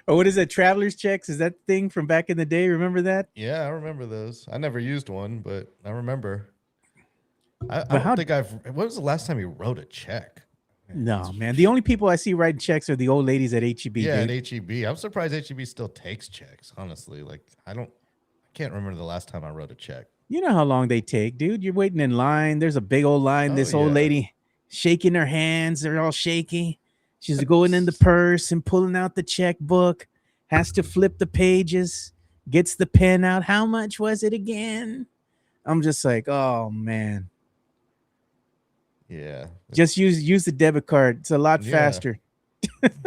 Or what is that? Traveler's checks? Is that thing from back in the day? Remember that? Yeah, I remember those. I never used one, but I remember. I But don't think I've. When was the last time you wrote a check? No, man. The only people I see writing checks are the old ladies at HEB. Yeah, dude. at HEB. I'm surprised HEB still takes checks. Honestly, like I can't remember the last time I wrote a check. You know how long they take, dude. You're waiting in line. There's a big old line. Oh, This old yeah. lady shaking her hands. They're all shaky. She's going in the purse and pulling out the checkbook. Has to flip the pages. Gets the pen out. How much was it again? I'm just like, oh man. Yeah, Just use the debit card. It's a lot Yeah. faster.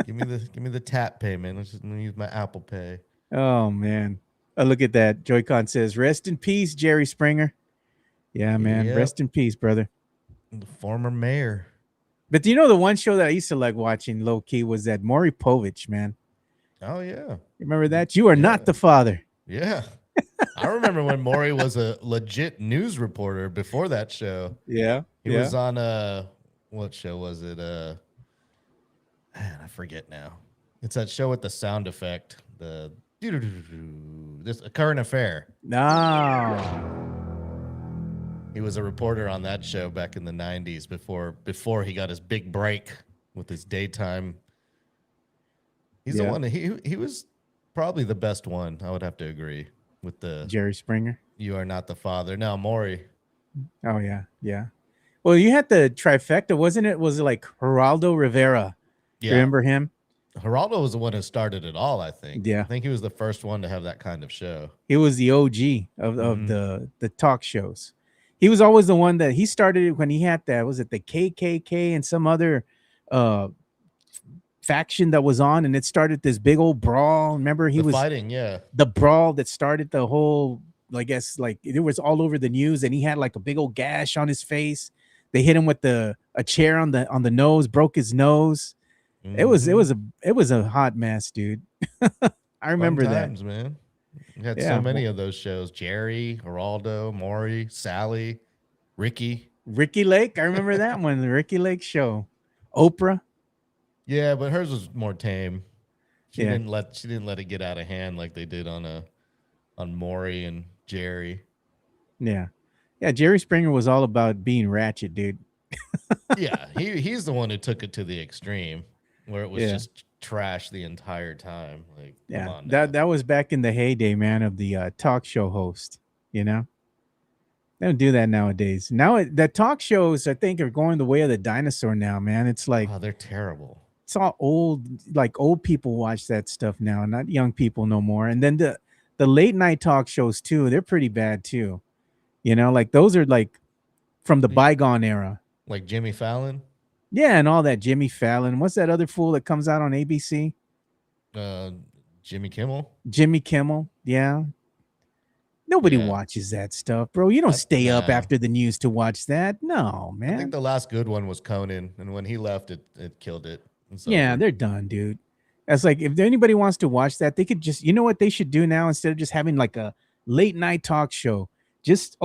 give me the tap payment. Let's just use my Apple Pay. Oh man. Oh, look at that. Joy-Con says, rest in peace, Jerry Springer. Yeah, man. Yep. Rest in peace, brother. The former mayor. But do you know the one show that I used to like watching low key was that Maury Povich, man. Oh yeah, You remember that? You are not the father. yeah. I remember when Maury was a legit news reporter before that show. Yeah. He was on what show was it? Man, I forget now. It's that show with the sound effect. The this A Current Affair. No. He was a reporter on that show back in the 90s before he got his big break with his daytime. He's the Yeah. one he was probably the best one, I would have to agree, with the Jerry Springer. You Are Not the Father. Now Maury. Oh yeah. Yeah. Well, you had the trifecta, wasn't it? Was it like Geraldo Rivera? Yeah. Remember him? Geraldo was the one who started it all, I think. Yeah. I think he was the first one to have that kind of show. He was the OG of the talk shows. He was always the one that he started it when he had that. Was it the KKK and some other faction that was on, and it started this big old brawl? Remember, he The was fighting, yeah. the brawl that started the whole. I guess like it was all over the news, and he had like a big old gash on his face. They hit him with a chair on the nose, broke his nose. It was a hot mess, dude. I remember Fun that. times, man. We had Yeah. so many of those shows. Jerry, Geraldo, Maury, Sally, Ricky. Ricky Lake, I remember that one, the Ricky Lake show. Oprah. Yeah, but hers was more tame. She Yeah. didn't let it get out of hand like they did on Maury and Jerry. Yeah. Yeah, Jerry Springer was all about being ratchet, dude. Yeah, he's the one who took it to the extreme, where it was Yeah. just trash the entire time. Like, come Yeah. on That now. that was back in the heyday, man, of the talk show host, you know? They don't do that nowadays. Now the talk shows, I think, are going the way of the dinosaur now, man. It's like Oh, they're terrible. it's all old, like old people watch that stuff now, not young people no more. And then the late night talk shows too, they're pretty bad too. You know, like those are like from the Y- bygone era. Like Jimmy Fallon, Yeah, and all that Jimmy Fallon. What's that other fool that comes out on ABC? uh, Jimmy Kimmel. Jimmy Kimmel. Yeah. Nobody Yeah, watches that stuff, bro. You don't stay up nah. after the news to watch that. No, I think man. the last good one was Conan, and when he left, it killed it. It's Yeah, over. they're done, dude. That's like if anybody wants to watch that, they could just you know what they should do now instead of just having like a late night talk show. Just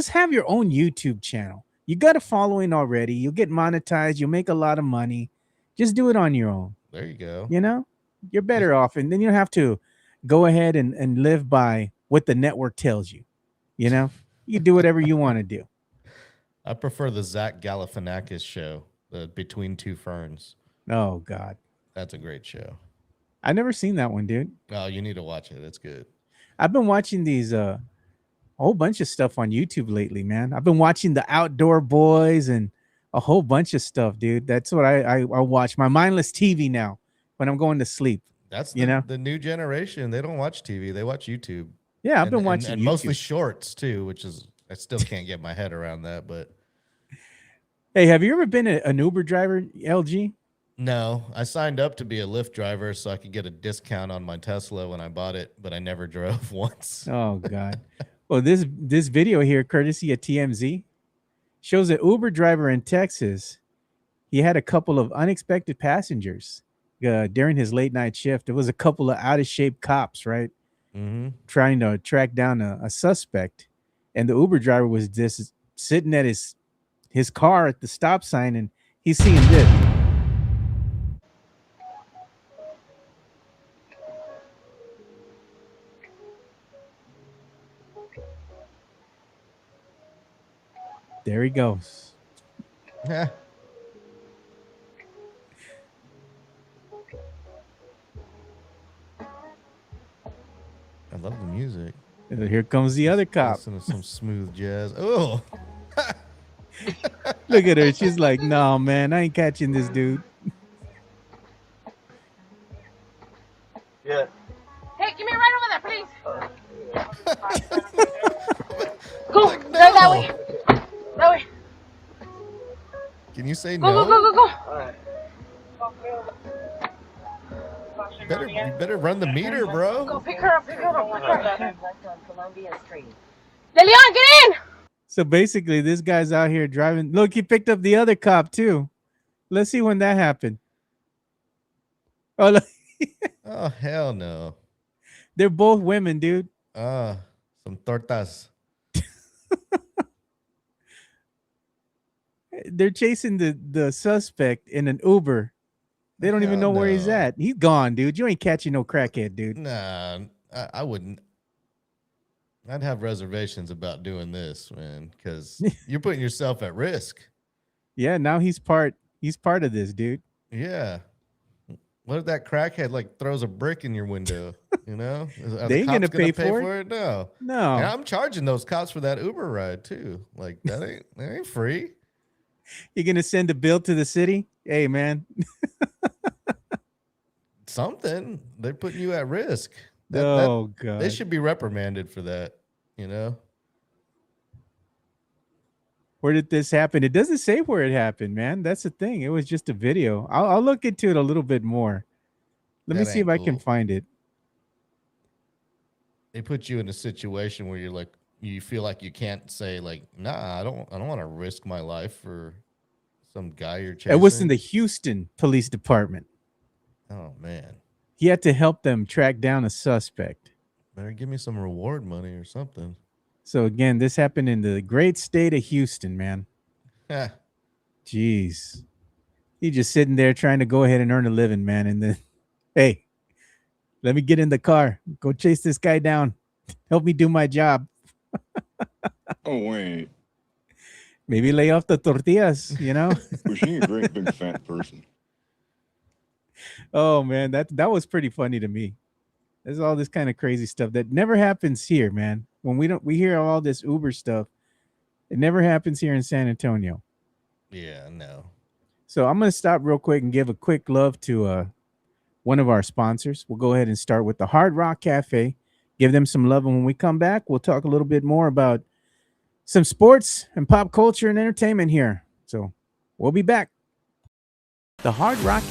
have your own YouTube channel. You got a following already. You'll get monetized, you'll make a lot of money. Just do it on your own. There you go. You know? You're better off. And then you don't have to go ahead and live by what the network tells you. You know? You can do whatever you want to do. I prefer the Zach Galifianakis show, the Between Two Ferns. Oh God. That's a great show. I never seen that one, dude. Oh, you need to watch it. It's good. I've been watching these a whole bunch of stuff on YouTube lately, man. I've been watching the Outdoor Boys and a whole bunch of stuff, dude. That's what I watch. My mindless TV now when I'm going to sleep. That's You know? the new generation. They don't watch TV. They watch YouTube. Yeah, I've And, been watching and YouTube. mostly shorts too, which is I still can't get my head around that. But Hey, have you ever been an Uber driver, LG? no, I signed up to be a Lyft driver so I could get a discount on my Tesla when I bought it, but I never drove once. Oh God. Well, this video here, courtesy of TMZ, shows an Uber driver in Texas. He had a couple of unexpected passengers during his late night shift. It was a couple of out of shape cops, right? Mm-hmm. Trying to track down a suspect, and the Uber driver was just sitting at his car at the stop sign, and he's seeing this. There he goes. Yeah. I love the music. And here comes the other cop. Listen to some smooth jazz. Oh, Look at her. She's like, "No, man, I ain't catching this dude." Yeah. Hey, give me a ride over there, please. Go, Like, drive that no. way. That way. Can you say Go, no? go, go, go, go. All right. You better run the meter, Go bro. pick her up, pick her up. Left on Columbia Street. De Leon, get in. So basically, this guy's out here driving. Look, he picked up the other cop too. Let's see when that happened. Oh, look, Oh hell no. they're both women, dude. Some tortas. They're chasing the suspect in an Uber. They don't even know Hell where he's no. at. He's gone, dude. You ain't catching no crackhead, dude. Nah, I wouldn't. I'd have reservations about doing this, man, because you're putting yourself at risk. Yeah, now he's part of this, dude. Yeah. What if that crackhead like throws a brick in your window? You know, are They the ain't gonna cops pay for it? No. No. And I'm charging those cops for that Uber ride too. Like that ain't free. You're gonna send a bill to the city? Hey, man. Something they're putting you at risk. Oh God. They should be reprimanded for that. You know. Where did this happen? It doesn't say where it happened, man. That's the thing. It was just a video. I'll look into it a little bit more. Let me That see if ain't I can cool. find it. They put you in a situation where you're like, you feel like you can't say like, nah, I don't want to risk my life for some guy you're chasing. It was in the Houston Police Department. Oh man, He had to help them track down a suspect. better give me some reward money or something. So again, this happened in the great state of Houston, man. Heh. Jeez. He just sitting there trying to go ahead and earn a living, man. And then, hey, let me get in the car. Go chase this guy down. Help me do my job. Oh, wait. Maybe lay off the tortillas, you know? Was she a great big fat person? Oh man, that was pretty funny to me. There's all this kind of crazy stuff that never happens here, man. When we hear all this Uber stuff, it never happens here in San Antonio. Yeah, no. So I'm gonna stop real quick and give a quick love to one of our sponsors. We'll go ahead and start with the Hard Rock Cafe. Give them some love, and when we come back, we'll talk a little bit more about some sports and pop culture and entertainment here. So we'll be back. The Hard Rock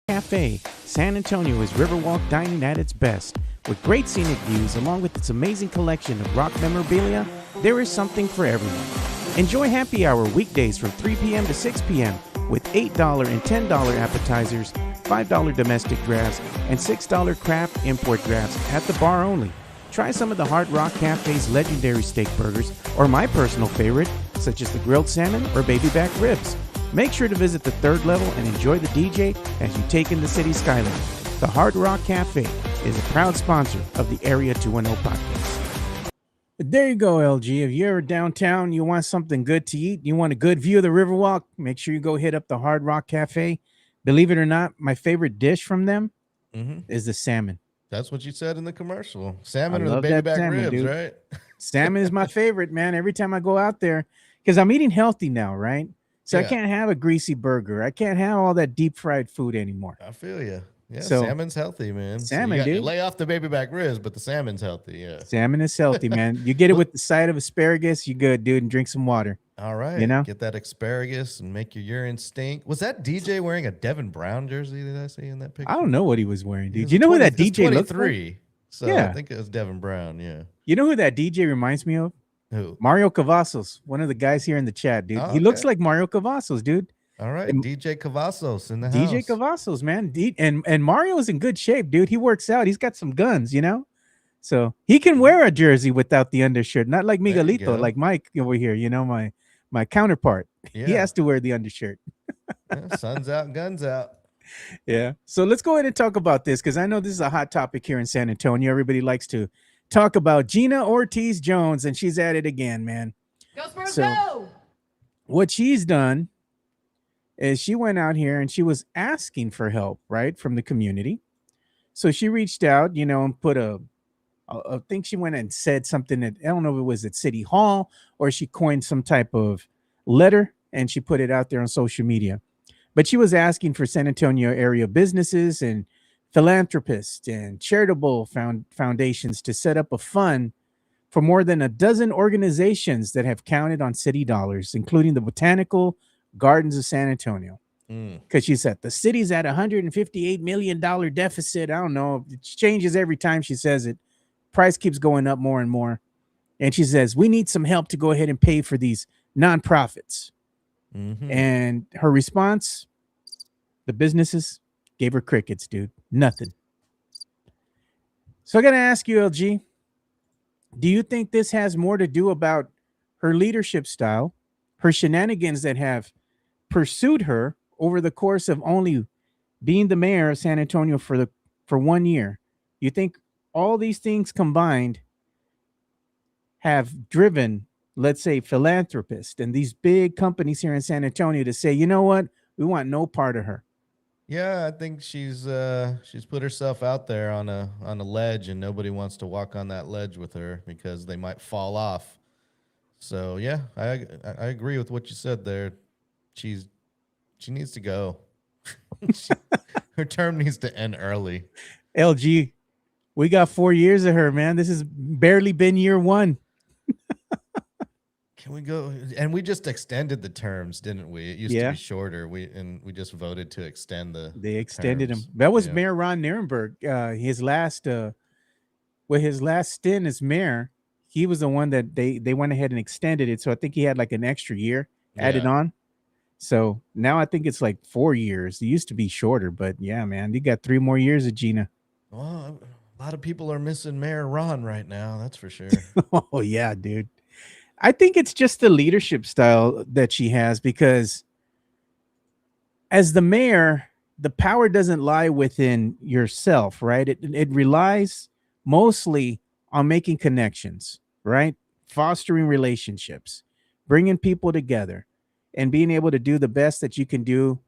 Cafe, San Antonio is Riverwalk dining at its best. With great scenic views, along with its amazing collection of rock memorabilia, there is something for everyone. Enjoy happy hour weekdays from 3 p.m. to 6 p.m. with $8 and $10 appetizers, $5 domestic drafts, and $6 craft import drafts at the bar only. Try some of the Hard Rock Cafe's legendary steak burgers, or my personal favorite, such as the grilled salmon or baby back ribs. Make sure to visit the third level and enjoy the DJ as you take in the city skyline. The Hard Rock Cafe is a proud sponsor of the Area 210 podcast. There you go, LG. If you're ever downtown, you want something good to eat, you want a good view of the Riverwalk, make sure you go hit up the Hard Rock Cafe. Believe it or not, my favorite dish from them is the salmon. That's what you said in the commercial. Salmon I or the love baby that back salmon, ribs, dude. right? Salmon is my favorite, man. Every time I go out there, because I'm eating healthy now, right? So I Yeah. can't have a greasy burger. I can't have all that deep fried food anymore. I feel you. Yeah, So- salmon's healthy, man. Salmon, you dude. Lay off the baby back ribs, but the salmon's healthy. Yeah. Salmon is healthy, man. You get it with the side of asparagus, you good, dude, and drink some water. All right. You know? Get that asparagus and make your urine stink. Was that DJ wearing a Devin Brown jersey? Did I see in that picture? I don't know what he was wearing, He dude. was You know who that he's DJ looks like? 23. So Yeah. I think it was Devin Brown. Yeah. You know who that DJ reminds me of? Who? Mario Cavazos, one of the guys here in the chat, dude. Oh, He looks okay. like Mario Cavazos, dude. All right. And- DJ Cavazos in the DJ house. Cavazos, man. And Mario's in good shape, dude. He works out. He's got some guns, you know? So he can wear a jersey without the undershirt, not like There you Miguelito, go. like Mike over here, you know, my counterpart. Yeah. He has to wear the undershirt. Yeah, sun's out, guns out. Yeah. So let's go ahead and talk about this because I know this is a hot topic here in San Antonio. Everybody likes to talk about Gina Ortiz Jones, and she's at it again, man. Go Spurs, So- go! What she's done is she went out here and she was asking for help, right, from the community. So she reached out, you know, and put I think she went and said something at, I don't know if it was at City Hall or she coined some type of letter and she put it out there on social media. But she was asking for San Antonio area businesses and philanthropists and charitable foundations to set up a fund for more than a dozen organizations that have counted on city dollars, including the Botanical Gardens of San Antonio. Because she said the city's at $158 million deficit. I don't know. It changes every time she says it. Price keeps going up more and more. And she says, we need some help to go ahead and pay for these nonprofits. And her response, the businesses gave her crickets, dude. Nothing. So I got to ask you, LG, do you think this has more to do about her leadership style, her shenanigans that have pursued her over the course of only being the mayor of San Antonio for 1 year? You think all these things combined have driven, let's say, philanthropists and these big companies here in San Antonio to say, you know what, we want no part of her? Yeah, I think she's put herself out there on a ledge, and nobody wants to walk on that ledge with her because they might fall off. So yeah, I agree with what you said there. She needs to go. Her term needs to end early. LG, we got 4 years of her, man. This has barely been year one. Can we go? And we just extended the terms, didn't we? It used to Yeah. be shorter. We just voted to extend the. They extended terms. him. That was Yeah. Mayor Ron Nirenberg. His last stint as mayor, he was the one that they went ahead and extended it. So I think he had like an extra year added Yeah. on. So now I think it's like 4 years. It used to be shorter, but yeah, man, you got 3 more years of Gina. Well, a lot of people are missing Mayor Ron right now. That's for sure. Oh yeah, dude. I think it's just the leadership style that she has because as the mayor, the power doesn't lie within yourself, right? It relies mostly on making connections, right? fostering relationships, bringing people together, and being able to do the best that you can do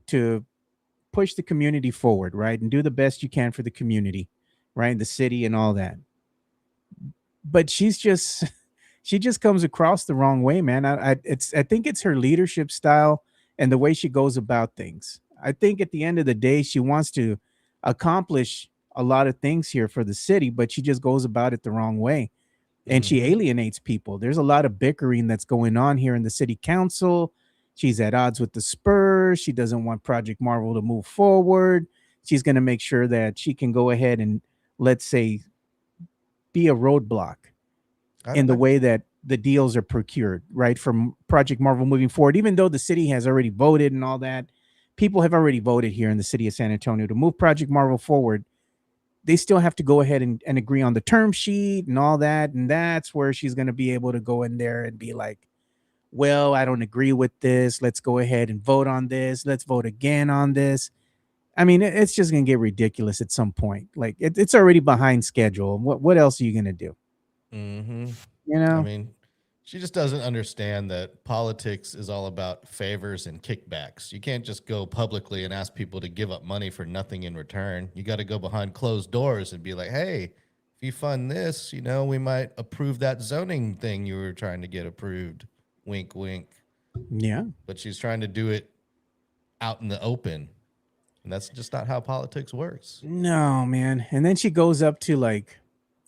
to push the community forward, right? And do the best you can for the community, right? The city and all that. But she's just she just comes across the wrong way, man. I think it's her leadership style and the way she goes about things. I think at the end of the day, she wants to accomplish a lot of things here for the city, but she just goes about it the wrong way. And she Mm-hmm. alienates people. There's a lot of bickering that's going on here in the city council. She's at odds with the Spurs. She doesn't want Project Marvel to move forward. She's going to make sure that she can go ahead and, let's say, be a roadblock in the I way that the deals are procured, right? From Project Marvel moving forward, even though the city has already voted and all that, people have already voted here in the city of San Antonio to move Project Marvel forward. They still have to go ahead and agree on the term sheet and all that. And that's where she's going to be able to go in there and be like, well, I don't agree with this. Let's go ahead and vote on this. Let's vote again on this. I mean, it's just going to get ridiculous at some point. Like it's already behind schedule. What else are you going to do? mm-hmm. You I know? mean, she just doesn't understand that politics is all about favors and kickbacks. You can't just go publicly and ask people to give up money for nothing in return. You got to go behind closed doors and be like, hey, if you fund this, we might approve that zoning thing you were trying to get approved. Wink, wink. Yeah. But she's trying to do it out in the open. And that's just not how politics works. No, man. And then she goes up to like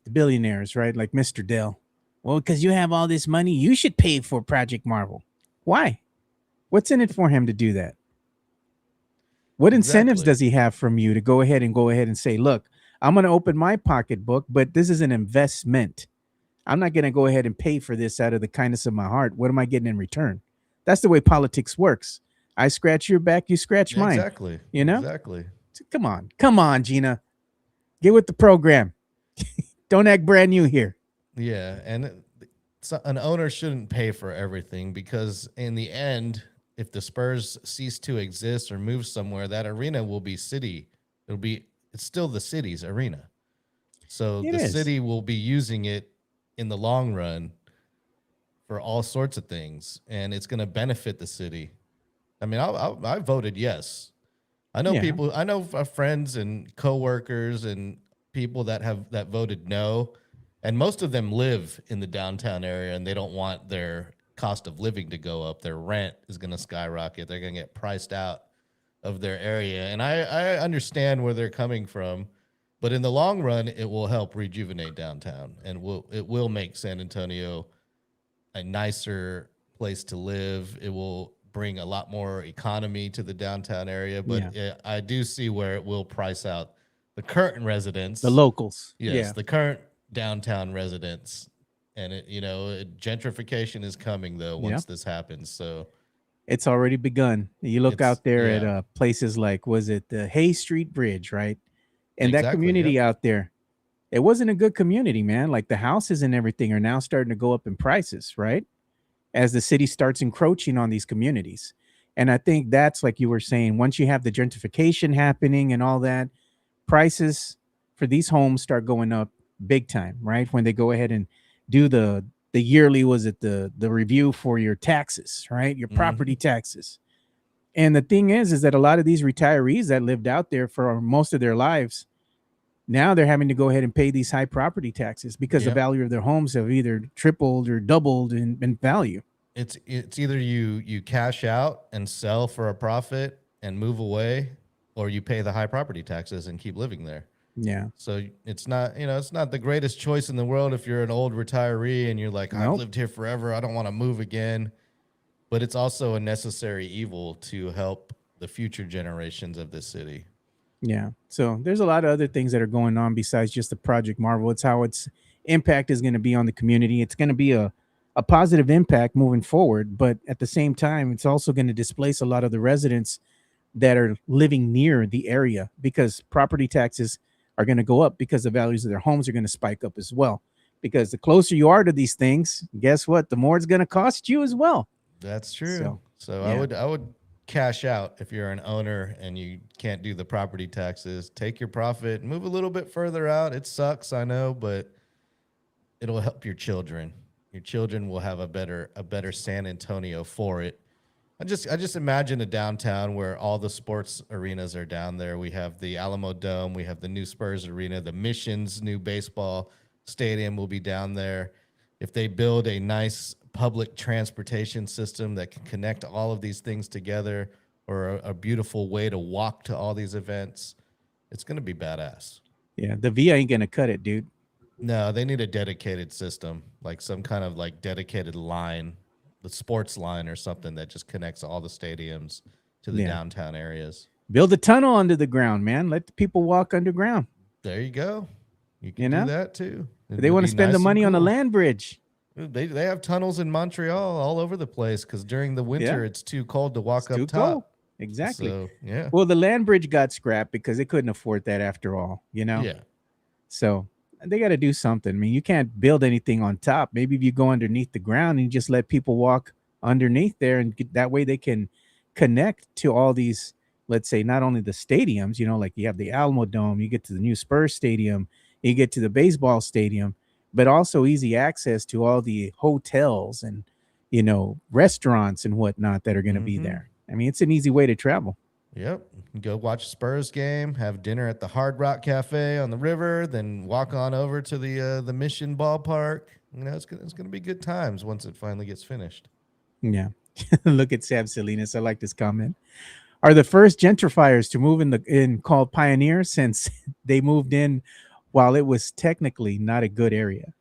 the billionaires, right? Like Mr. Dell. Well, because you have all this money, you should pay for Project Marvel. Why? What's in it for him to do that? What incentives Exactly. does he have from you to go ahead and say, look, I'm going to open my pocketbook, but this is an investment. I'm not going to go ahead and pay for this out of the kindness of my heart. What am I getting in return? That's the way politics works. I scratch your back, you scratch mine. Exactly. You know? Exactly. Come on, Gina. Get with the program. Don't act brand new here. Yeah, and an owner shouldn't pay for everything because in the end, if the Spurs cease to exist or move somewhere, that arena will be city. It's still the city's arena. So It the is. city will be using it in the long run for all sorts of things, and it's going to benefit the city. I mean, I voted yes. I know Yeah. people. I know friends and coworkers and people that voted no, and most of them live in the downtown area, and they don't want their cost of living to go up. Their rent is going to skyrocket. They're going to get priced out of their area, and I understand where they're coming from. But in the long run, it will help rejuvenate downtown, and it will make San Antonio a nicer place to live. It will bring a lot more economy to the downtown area, but I do see where it will price out the current residents, The locals. yes, Yeah. the current downtown residents, and gentrification is coming though once this happens. So It's already begun. You look It's- out there at yeah. places like, was it the Hay Street Bridge, right? And that Exactly, community yep. out there, it wasn't a good community, man. Like the houses and everything are now starting to go up in prices, right? As the city starts encroaching on these communities. And I think that's like you were saying, once you have the gentrification happening and all that, prices for these homes start going up big time, right? When they go ahead and do the yearly, was it the review for your taxes, right? Your property taxes. And the thing is that a lot of these retirees that lived out there for most of their lives, now they're having to go ahead and pay these high property taxes because the Yep. value of their homes have either tripled or doubled in value. It's either you cash out and sell for a profit and move away, or you pay the high property taxes and keep living there. Yeah. So it's not the greatest choice in the world if you're an old retiree and you're like, I've Nope. lived here forever, I don't want to move again. But it's also a necessary evil to help the future generations of this city. Yeah. So there's a lot of other things that are going on besides just the Project Marvel. It's how its impact is going to be on the community. It's going to be a positive impact moving forward, but at the same time, it's also going to displace a lot of the residents that are living near the area because property taxes are going to go up because the values of their homes are going to spike up as well. Because the closer you are to these things, guess what? The more it's going to cost you as well. That's true. So yeah. I would cash out if you're an owner and you can't do the property taxes. Take your profit, move a little bit further out. It sucks, I know, but it'll help your children. Your children will have a better San Antonio for it. I just imagine a downtown where all the sports arenas are down there. We have the Alamo Dome, we have the new Spurs arena, the Mission's new baseball stadium will be down there. If they build a nice public transportation system that can connect all of these things together, or a beautiful way to walk to all these events, it's going to be badass. Yeah, the V ain't gonna cut it, dude. No, they need a dedicated system, like some kind of like dedicated line, the sports line or something that just connects all the stadiums to the Yeah. downtown areas. Build a tunnel under the ground, man. Let the people walk underground. There you go. You can You know? do that too. They want to spend the money on a land bridge. They have tunnels in Montreal all over the place because during the winter it's too cold to walk up Too top. cold. Exactly. So, yeah. Well, the land bridge got scrapped because they couldn't afford that after all, you know? Yeah. So they got to do something. I mean, you can't build anything on top. Maybe if you go underneath the ground and you just let people walk underneath there, and that way they can connect to all these, let's say, not only the stadiums, you know, like you have the Alamo Dome, you get to the new Spurs Stadium, you get to the baseball stadium, but also easy access to all the hotels and, you know, restaurants and whatnot that are going to be there. I mean, it's an easy way to travel. Yep. Go watch a Spurs game, have dinner at the Hard Rock Cafe on the river, then walk on over to the Mission Ballpark. You know, it's gonna be good times once it finally gets finished. Yeah. Look at Sam Salinas. I like this comment. Are the first gentrifiers to move in called pioneers, since they moved in while it was technically not a good area.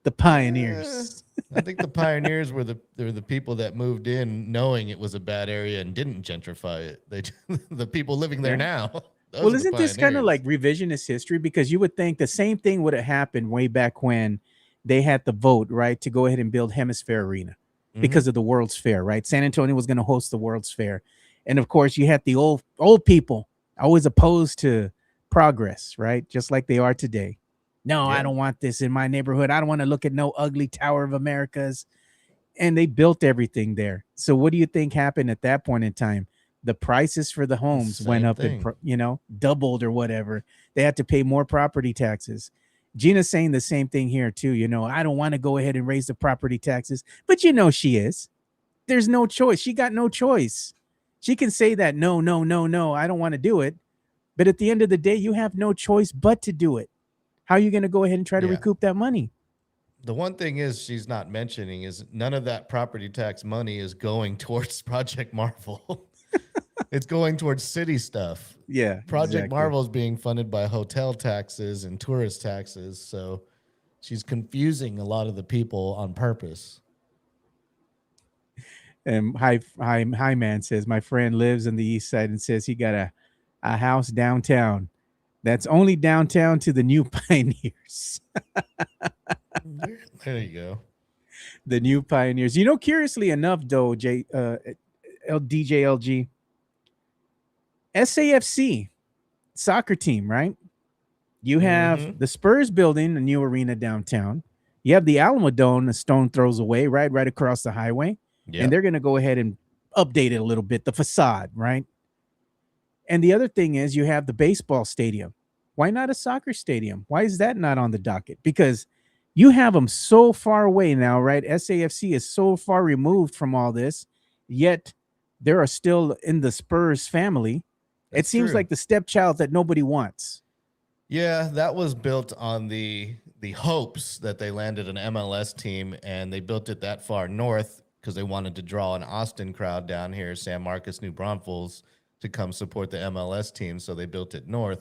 The pioneers. I think the pioneers were the people that moved in knowing it was a bad area and didn't gentrify it. The people living there now. Well, isn't this kind of like revisionist history? Because you would think the same thing would have happened way back when they had the vote, right, to go ahead and build Hemisphere Arena because of the World's Fair, right? San Antonio was going to host the World's Fair. And of course, you had the old people always opposed to progress, right? Just like they are today. No, I don't want this in my neighborhood. I don't want to look at no ugly Tower of Americas. And they built everything there. So what do you think happened at that point in time? The prices for the homes went up and, you know, doubled or whatever. They had to pay more property taxes. Gina's saying the same thing here too. You know, I don't want to go ahead and raise the property taxes, but you know, she is. There's no choice. She got no choice. She can say that, no, I don't want to do it. But at the end of the day, you have no choice but to do it. How are you going to go ahead and try to recoup that money? The one thing is she's not mentioning is none of that property tax money is going towards Project Marvel. It's going towards city stuff. Yeah. Project Marvel is being funded by hotel taxes and tourist taxes. So she's confusing a lot of the people on purpose. And hi man says, my friend lives on the east side and says he got a house downtown. That's only downtown to the new pioneers. There you go. The new pioneers. You know, curiously enough, though, DJLG, SAFC soccer team, right? You have the Spurs building a new arena downtown. You have the Alamo Dome, a stone throws away, right across the highway. Yep. And they're going to go ahead and update it a little bit, the facade, right? And the other thing is you have the baseball stadium. Why not a soccer stadium? Why is that not on the docket? Because you have them so far away now, right? SAFC is so far removed from all this, yet they are still in the Spurs family. It seems like the stepchild that nobody wants. Yeah, that was built on the hopes that they landed an MLS team, and they built it that far north because they wanted to draw an Austin crowd down here, San Marcos, New Braunfels, to come support the MLS team. So they built it north.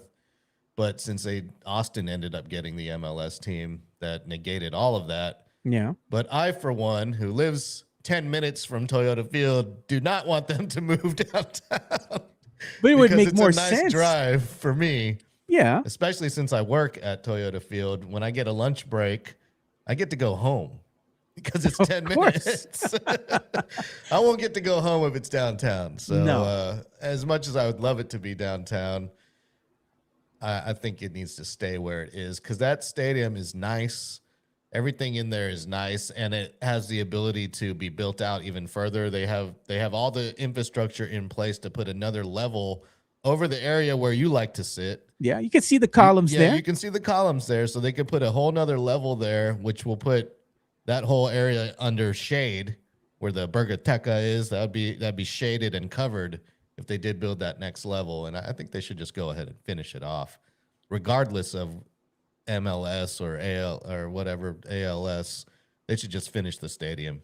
But since Austin ended up getting the MLS team, that negated all of that. Yeah. But I, for one, who lives 10 minutes from Toyota Field, do not want them to move downtown. But it would make more sense. It's a nice drive for me. Yeah. Especially since I work at Toyota Field. When I get a lunch break, I get to go home because it's 10 minutes. I won't get to go home if it's downtown. So as much as I would love it to be downtown, I think it needs to stay where it is because that stadium is nice. Everything in there is nice, and it has the ability to be built out even further. They have all the infrastructure in place to put another level over the area where you like to sit. Yeah, you can see the columns there. You can see the columns there, so they could put a whole nother level there, which will put that whole area under shade where the Burgateca is, that'd be shaded and covered if they did build that next level. And I think they should just go ahead and finish it off, regardless of MLS or AL or whatever ALS. They should just finish the stadium.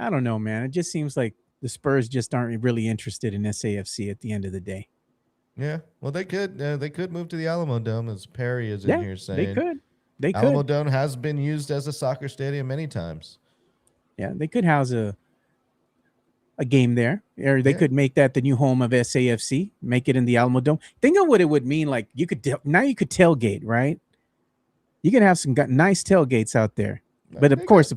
I don't know, man. It just seems like the Spurs just aren't really interested in SAFC at the end of the day. Yeah, well, they could move to the Alamo Dome, as Perry is in here saying. They could. They could. Alamo Dome has been used as a soccer stadium many times. Yeah, they could house a game there, or they could make that the new home of SAFC. Make it in the Alamo Dome. Think of what it would mean. Like you could tailgate, right? You can have some nice tailgates out there. But of course, the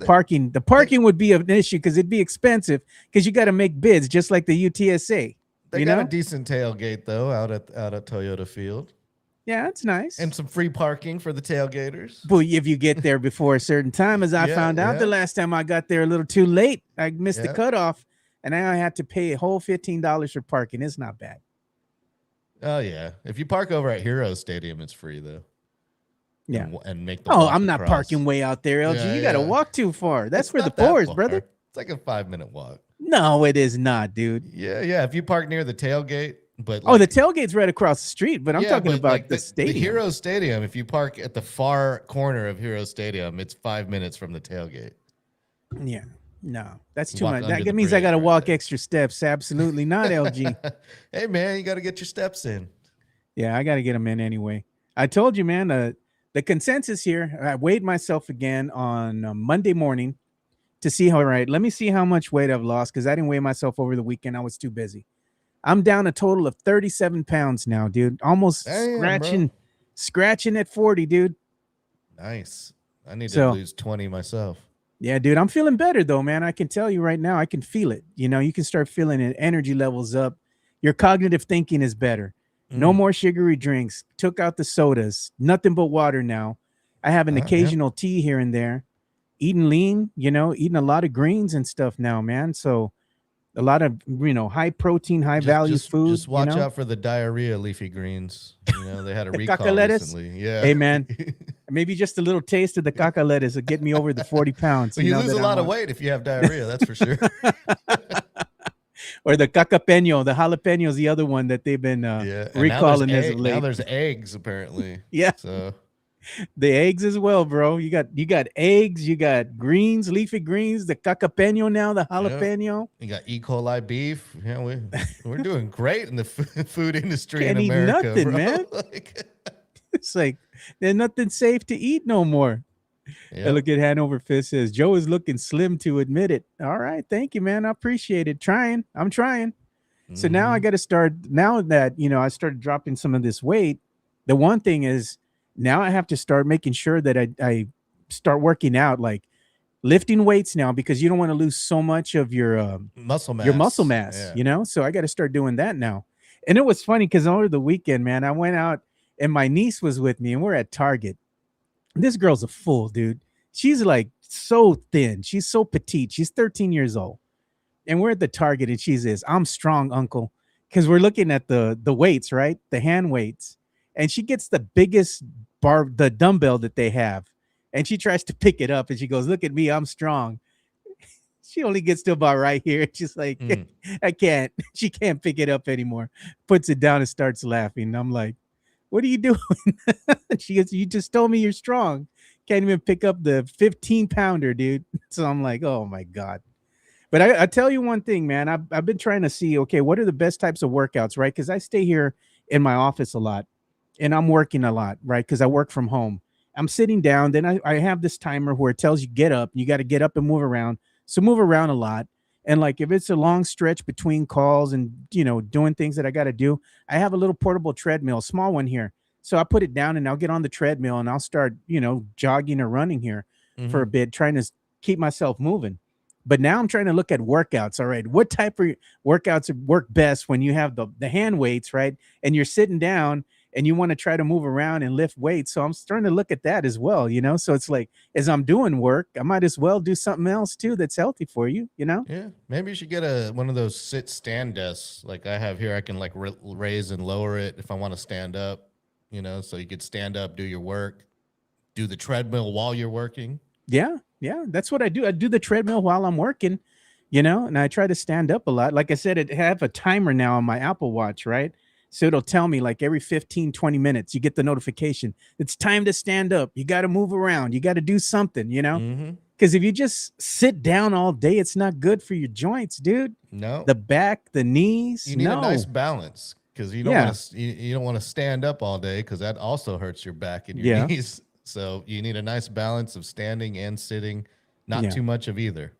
parking would be an issue because it'd be expensive because you got to make bids just like the UTSA. They got a decent tailgate though out at Toyota Field. Yeah, it's nice. And some free parking for the tailgaters. But if you get there before a certain time, as I found out the last time I got there a little too late, I missed the cutoff, and now I had to pay a whole $15 for parking. It's not bad. Oh yeah, if you park over at Hero Stadium, it's free though. Yeah, and make the I'm not parking way out there, LG. Yeah, you got to walk too far. That's for the poors, brother. It's like a 5-minute walk. No, it is not, dude. Yeah. If you park near the tailgate, but the tailgate's right across the street. But I'm talking about like the stadium. The Hero Stadium. If you park at the far corner of Hero Stadium, it's 5 minutes from the tailgate. Yeah, no, that's too much. That means I got to walk extra steps. Absolutely not, LG. Hey man, you got to get your steps in. Yeah, I got to get them in anyway. I told you, man. The consensus here, I weighed myself again on Monday morning to see let me see how much weight I've lost because I didn't weigh myself over the weekend. I was too busy. I'm down a total of 37 pounds now, dude. Almost scratching at 40, dude. Nice. I need to lose 20 myself. Yeah, dude. I'm feeling better though, man. I can tell you right now, I can feel it. You know, you can start feeling it. Energy levels up. Your cognitive thinking is better. No more sugary drinks. Took out the sodas. Nothing but water now. I have an occasional tea here and there. Eating lean, eating a lot of greens and stuff now, man. So a lot of, high protein, high value food. Just watch out for the diarrhea leafy greens. They had a recall lettuce. recently. Yeah. Hey, man. Maybe just a little taste of the caca lettuce will get me over the 40 pounds. Well, you lose a lot of weight if you have diarrhea. That's for sure. Or the cacapeño, the jalapeno is the other one that they've been recalling as of late. Now there's eggs apparently. Yeah. So the eggs as well, bro. You got eggs, you got greens, leafy greens, the cacapeño now, the jalapeno. You got E. coli beef. Yeah, we're doing great in the food industry Can't in America. Eat nothing, bro. man. It's like there's nothing safe to eat no more. Yeah. Look at Hanover Fist says Joe is looking slim to admit it. All right, thank you, man. I appreciate it. I'm trying. So now I got to start. Now that I started dropping some of this weight, the one thing is now I have to start making sure that I start working out, like lifting weights now, because you don't want to lose so much of your muscle mass. Your muscle mass, So I got to start doing that now. And it was funny because over the weekend, man, I went out and my niece was with me, and we're at Target. This girl's a fool, dude. She's like so thin. She's so petite. She's 13 years old. And we're at the Target and she says, "I'm strong, uncle." Because we're looking at the weights, right? The hand weights. And she gets the biggest the dumbbell that they have. And she tries to pick it up and she goes, "Look at me, I'm strong." She only gets to about right here. She's like, I can't. She can't pick it up anymore. Puts it down and starts laughing. I'm like, "What are you doing?" She goes, "You just told me you're strong. Can't even pick up the 15-pounder, dude." So I'm like, oh my God. But I tell you one thing, man. I've been trying to see, okay, what are the best types of workouts, right? Because I stay here in my office a lot and I'm working a lot, right? Because I work from home. I'm sitting down. Then I have this timer where it tells you get up. You got to get up and move around. So move around a lot. And like if it's a long stretch between calls and, doing things that I got to do, I have a little portable treadmill, small one here. So I put it down and I'll get on the treadmill and I'll start, jogging or running here for a bit, trying to keep myself moving. But now I'm trying to look at workouts. All right. What type of workouts work best when you have the hand weights, right? And you're sitting down and you want to try to move around and lift weights. So I'm starting to look at that as well, So it's like, as I'm doing work, I might as well do something else too that's healthy for you, Yeah. Maybe you should get one of those sit-stand desks like I have here. I can like raise and lower it if I want to stand up. So you could stand up, do your work, do the treadmill while you're working. Yeah. Yeah, that's what I do. I do the treadmill while I'm working, and I try to stand up a lot. Like I said, it have a timer now on my Apple Watch, right? So it'll tell me like every 15, 20 minutes, you get the notification. It's time to stand up. You got to move around. You got to do something. Mm-hmm. Because if you just sit down all day, it's not good for your joints, dude. No, The back, the knees. you need No. a nice balance because you don't Yeah. want to you don't want to stand up all day because that also hurts your back and your Yeah. knees. So you need a nice balance of standing and sitting, not Yeah. too much of either.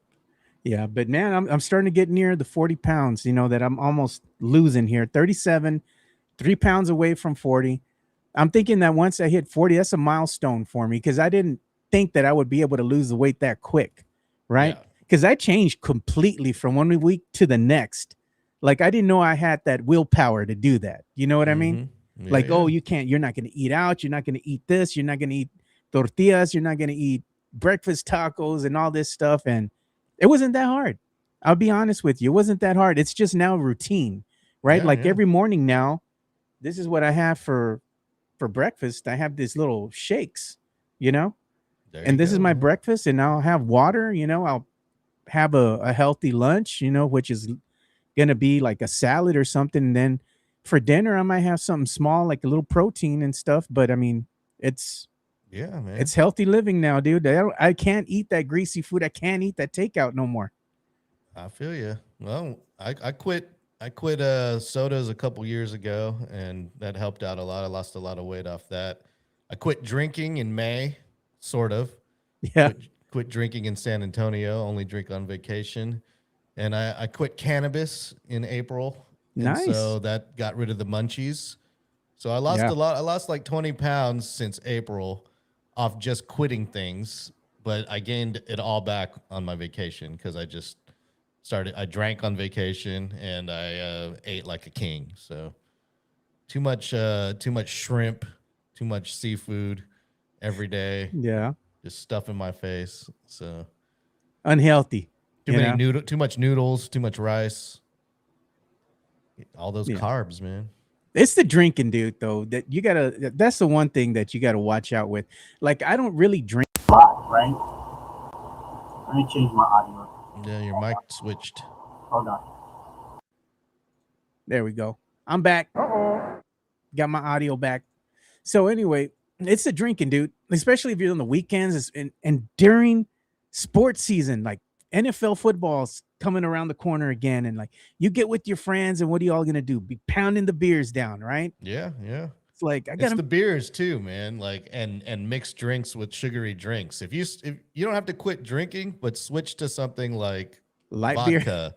Yeah, but man, I'm starting to get near the 40 pounds, that I'm almost losing here. 37, 3 pounds away from 40. I'm thinking that once I hit 40, that's a milestone for me because I didn't think that I would be able to lose the weight that quick, right? Yeah. Because I changed completely from one week to the next. Like I didn't know I had that willpower to do that. You know what I mean? Mhm. Yeah, Like, yeah. oh, you're not going to eat out. You're not going to eat this. You're not going to eat tortillas. You're not going to eat breakfast tacos and all this stuff. And it wasn't that hard. I'll be honest with you. It wasn't that hard. It's just now routine, right? Yeah, Like yeah. every morning now, this is what I have for breakfast. I have these little shakes, There and you this is go, my man. breakfast. And I'll have water, I'll have a healthy lunch, which is gonna be like a salad or something. And then for dinner, I might have something small, like a little protein and stuff. But I mean, it's Yeah, man. it's healthy living now, dude. I can't eat that greasy food. I can't eat that takeout no more. I feel you. Well, I quit sodas a couple years ago, and that helped out a lot. I lost a lot of weight off that. I quit drinking in May, sort of. Yeah, Quit drinking in San Antonio. Only drink on vacation, and I quit cannabis in April, and nice. so that got rid of the munchies. So I lost Yeah. a lot. I lost like 20 pounds since April off just quitting things, but I gained it all back on my vacation because I drank on vacation and I ate like a king. So too much shrimp, too much seafood every day, Yeah, just stuff in my face. So unhealthy. too much noodles, too much rice, all those Yeah. carbs, man. It's the drinking, dude, though, that you gotta, that's the one thing that you gotta watch out with. Like, I don't really drink. Right? Let me change my audio. Yeah, your mic switched. Hold on. There we go. I'm back. Got my audio back. So anyway, it's the drinking, dude, especially if you're on the weekends and during sports season, like NFL football's coming around the corner again. And like you get with your friends and what are you all going to do? Be pounding the beers down, right? Yeah, yeah. It's like, I It's got the to, beers too, man. Like and mixed drinks with sugary drinks. If you don't have to quit drinking, but switch to something like light beer, vodka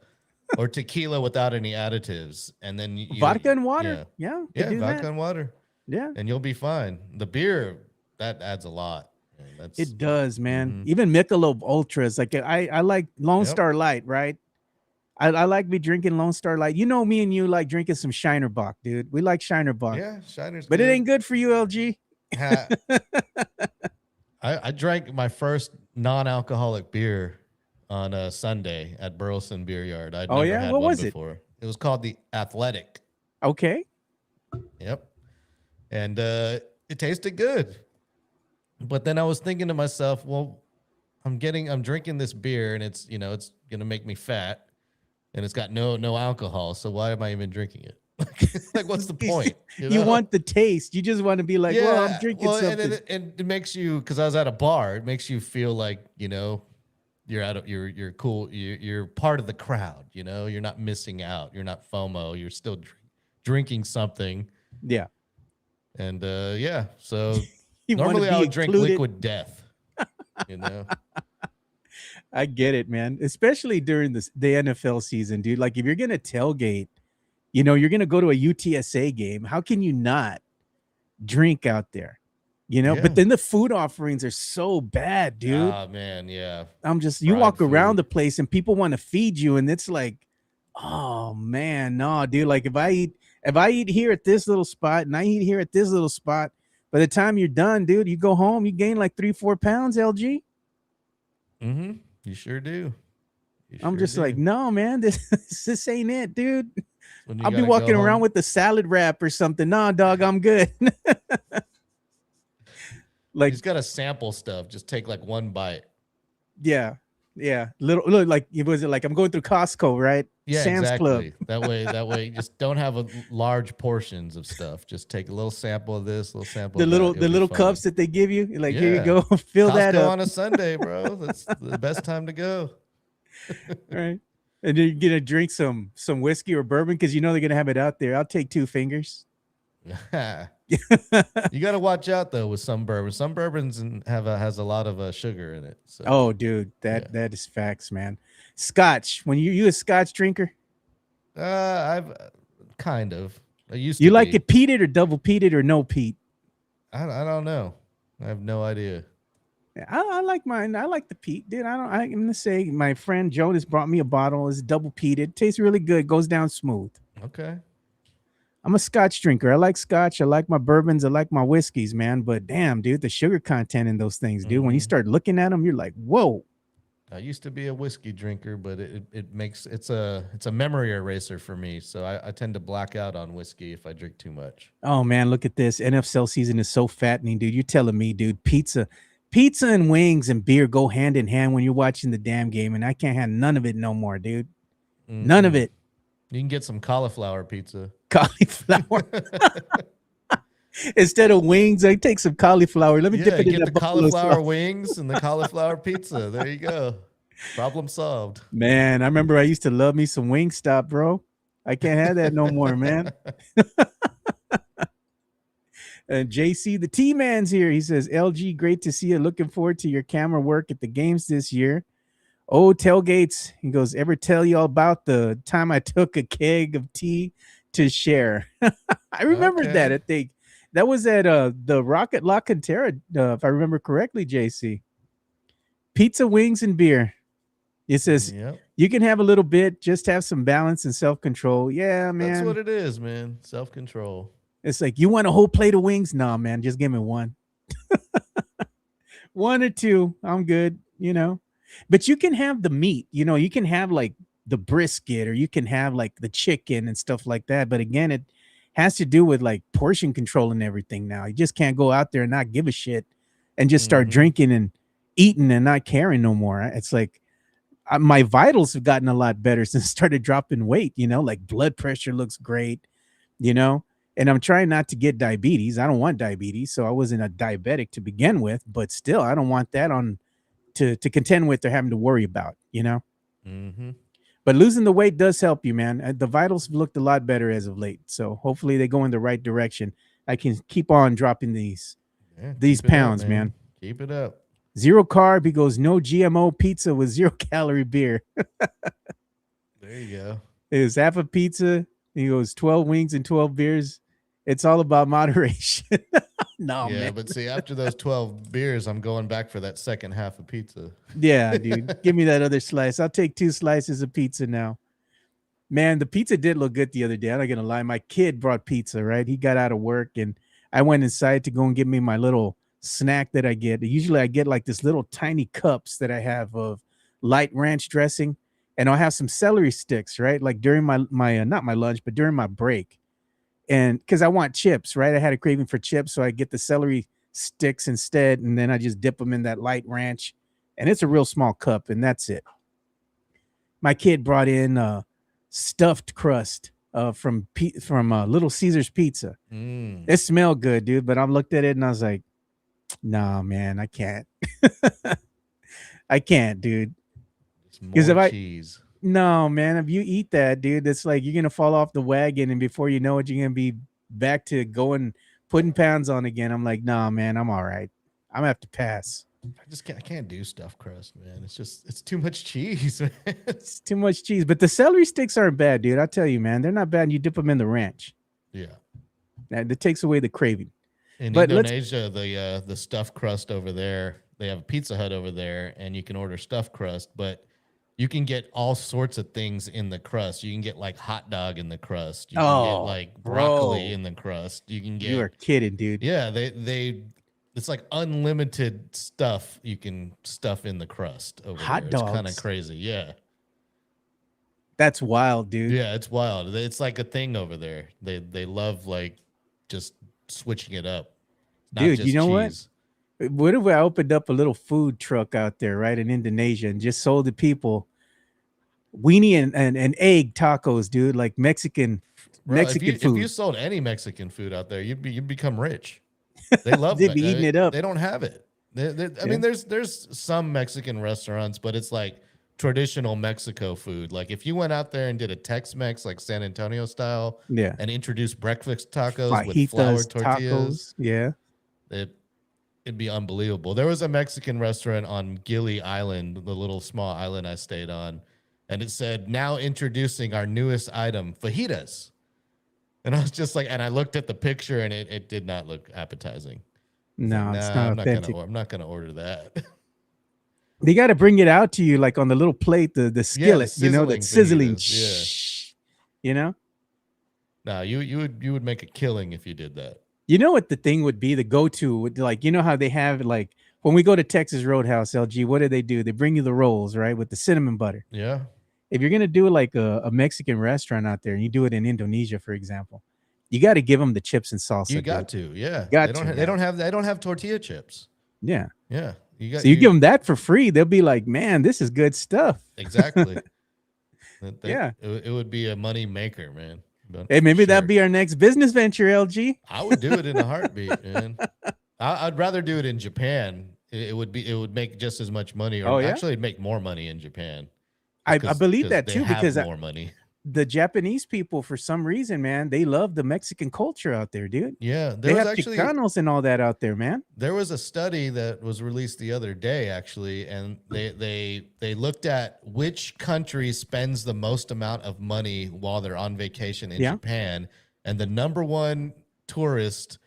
or tequila without any additives, and then vodka and water. Yeah. yeah, do vodka that. and water, Yeah. and you'll be fine. The beer that adds a lot. Man. That's It does, man. Mhm. Even Michelob Ultras. Like I like Lone Yep. Star Light, right? I like me drinking Lone Star Light. Me and you like drinking some Shiner Bock, dude. We like Shiner Bock. Yeah, Shiner's But good. it ain't good for you, LG. Ha- I drank my first non-alcoholic beer on a Sunday at Burleson Beer Yard. I'd Oh, never yeah? had What one was it? before. It was called the Athletic. Okay. Yep. And it tasted good. But then I was thinking to myself, well, I'm drinking this beer and it's gonna make me fat and it's got no alcohol. So why am I even drinking it? Like what's the point? You know? want the taste. You just want to be like, well, I'm drinking well, something. and it makes you, because I was at a bar, it makes you feel like, you're out of you're cool, you're part of the crowd, you're not missing out, you're not FOMO, you're still drinking something. Yeah. And yeah, so You wanna normally I be would drink included. liquid death. I get it, man. Especially during the NFL season, dude. Like if you're gonna tailgate, you're gonna go to a UTSA game. How can you not drink out there? Yeah. But then the food offerings are so bad, dude. Ah, man, yeah. You fried walk around food. the place and people want to feed you, and it's like, oh man, no, dude. Like if I eat here at this little spot and I eat here at this little spot, by the time you're done, dude, you go home, you gain like 3-4 pounds, LG. Mm-hmm. You sure do. I'm just like, no, man, this ain't it, dude. When you I'll be gotta go walking around home. with the salad wrap or something. Nah, dog, I'm good. You Like, just gotta sample stuff. Just take like one bite. Yeah. Yeah. Little like it was like I'm going through Costco, right? Yeah, Sam's Club. exactly. That way, just don't have large portions of stuff. Just take a little sample of this, little sample The of that. little You'll the be little fine. cups that they give you. Like, here you Yeah. go. Fill that Costco up. on a Sunday, bro. That's the best time to go. Right. And then you're gonna drink some whiskey or bourbon because you know they're gonna have it out there. I'll take 2 fingers. You got to watch out though with some bourbons. Some bourbons has a lot of sugar in it. So Oh, dude, that is facts, man. Scotch. When you a Scotch drinker, I've kind of. I used to you like be. it peated or double peated or no peat? I don't know. I have no idea. Yeah, I like mine. I like the peat, dude. I'm gonna say my friend Jonas brought me a bottle. It's double peated. Tastes really good. Goes down smooth. Okay. I'm a Scotch drinker. I like Scotch. I like my bourbons. I like my whiskeys, man. But damn, dude, the sugar content in those things, dude. When you start looking at them, you're like, whoa. I used to be a whiskey drinker, but it's a memory eraser for me. So I tend to black out on whiskey if I drink too much. Oh man, look at this. NFL season is so fattening, dude. You're telling me, dude, pizza and wings and beer go hand in hand when you're watching the damn game, and I can't have none of it no more, dude. None of it. You can get some cauliflower pizza. Cauliflower. Instead of wings, I take some cauliflower. Let me dip it in get that the buffalo cauliflower sauce. wings and the cauliflower pizza. There you go. Problem solved. Man, I remember I used to love me some Wingstop, bro. I can't have that no more, man. And JC, the T-Man's here. He says, LG, great to see you. Looking forward to your camera work at the games this year. Oh, tailgates. He goes, ever tell you all about the time I took a keg of tea to share? I remember that. I think that was at the Rocket La Cantera, if I remember correctly, JC. Pizza, wings, and beer. It says you can have a little bit, just have some balance and self-control. Yeah, man. That's what it is, man. Self-control. It's like, you want a whole plate of wings? No, man, just give me one. 1 or 2. I'm good, you know. But you can have the meat, you know, you can have like the brisket, or you can have like the chicken and stuff like that. But again, it has to do with like portion control and everything now. You just can't go out there and not give a shit and just start drinking and eating and not caring no more. It's like my vitals have gotten a lot better since I started dropping weight, you know, like blood pressure looks great, you know, and I'm trying not to get diabetes. I don't want diabetes. So I wasn't a diabetic to begin with, but still, I don't want that on to contend with or having to worry about, you know. But losing the weight does help you, man. The vitals have looked a lot better as of late. So hopefully they go in the right direction. I can keep on dropping these pounds, man. Keep it up. 0 carb. He goes, no GMO pizza with 0 calorie beer. There you go. It's half a pizza. He goes 12 wings and 12 beers. It's all about moderation. No, yeah, man. but see, after those 12 beers, I'm going back for that second half of pizza. Yeah, dude. Give me that other slice. I'll take 2 slices of pizza now. Man, the pizza did look good the other day. I'm not gonna lie. My kid brought pizza, right? He got out of work and I went inside to go and get me my little snack that I get. Usually I get like this little tiny cups that I have of light ranch dressing, and I'll have some celery sticks, right? Like during my not my lunch, but during my break. And because I want chips, right? I had a craving for chips, so I get the celery sticks instead, and then I just dip them in that light ranch, and it's a real small cup, and that's it. My kid brought in stuffed crust from Little Caesars Pizza. It smelled good, dude, but I looked at it and I was like, nah, man, I can't. I can't, dude. Because if cheese. No, man, if you eat that, dude, it's like you're gonna fall off the wagon, and before you know it, you're gonna be back to putting pounds on again. I'm like, nah, man, I'm all right. I'm gonna have to pass. I can't do stuffed crust, man. It's too much cheese, man. It's too much cheese. But the celery sticks aren't bad, dude. I'll tell you, man, they're not bad. You dip them in the ranch. Yeah, that takes away the craving. In Indonesia, the stuffed crust over there, they have a Pizza Hut over there, and you can order stuffed crust, but you can get all sorts of things in the crust. You can get like hot dog in the crust. You can get like broccoli in the crust. You can get. You are kidding, dude. Yeah, it's like unlimited stuff you can stuff in the crust over hot there. dogs. It's kind of crazy. Yeah. That's wild, dude. Yeah, it's wild. It's like a thing over there. They love like just switching it up. Not dude, just you know cheese. what? What if I opened up a little food truck out there, right, in Indonesia, and just sold to people weenie and egg tacos, dude, like Mexican Bro, Mexican if you food. sold any Mexican food out there, you'd become rich. They love They'd be eating it up. They don't have it. I mean, there's some Mexican restaurants, but it's like traditional Mexico food. Like if you went out there and did a Tex-Mex like San Antonio style, Yeah. and introduced breakfast tacos with flour Fajitas, tortillas, tacos. Yeah. it'd be unbelievable. There was a Mexican restaurant on Gili Island, the little small island I stayed on, and it said, "Now introducing our newest item, fajitas." And I was just like, and I looked at the picture, and it did not look appetizing. No, Like, it's nah, not I'm authentic. I'm not gonna order that. They got to bring it out to you like on the little plate, the skillet, you know, that sizzling. fajitas, You know? Nah, you would make a killing if you did that. You know what the thing would be? The go-to would, like, you know how they have, like, when we go to Texas Roadhouse, LG, what do? They bring you the rolls, right, with the cinnamon butter. Yeah. If you're gonna do like a Mexican restaurant out there, and you do it in Indonesia, for example, you got to give them the chips and salsa. You got dude. to, yeah. Got they don't have tortilla chips. Yeah. Yeah. So you give them that for free, they'll be like, man, this is good stuff. Exactly. Yeah. It would be a money maker, man. But Hey, maybe sure. that'd be our next business venture, LG. I would do it in a heartbeat, man. I'd rather do it in Japan. It would make just as much money, or Oh, yeah? actually it'd make more money in Japan. I believe that they too, have because more money. the Japanese people, for some reason, man, they love the Mexican culture out there, dude. Yeah, They have Chicanos and all that out there, man. There was a study that was released the other day, actually, and they looked at which country spends the most amount of money while they're on vacation in Japan, and the number one tourist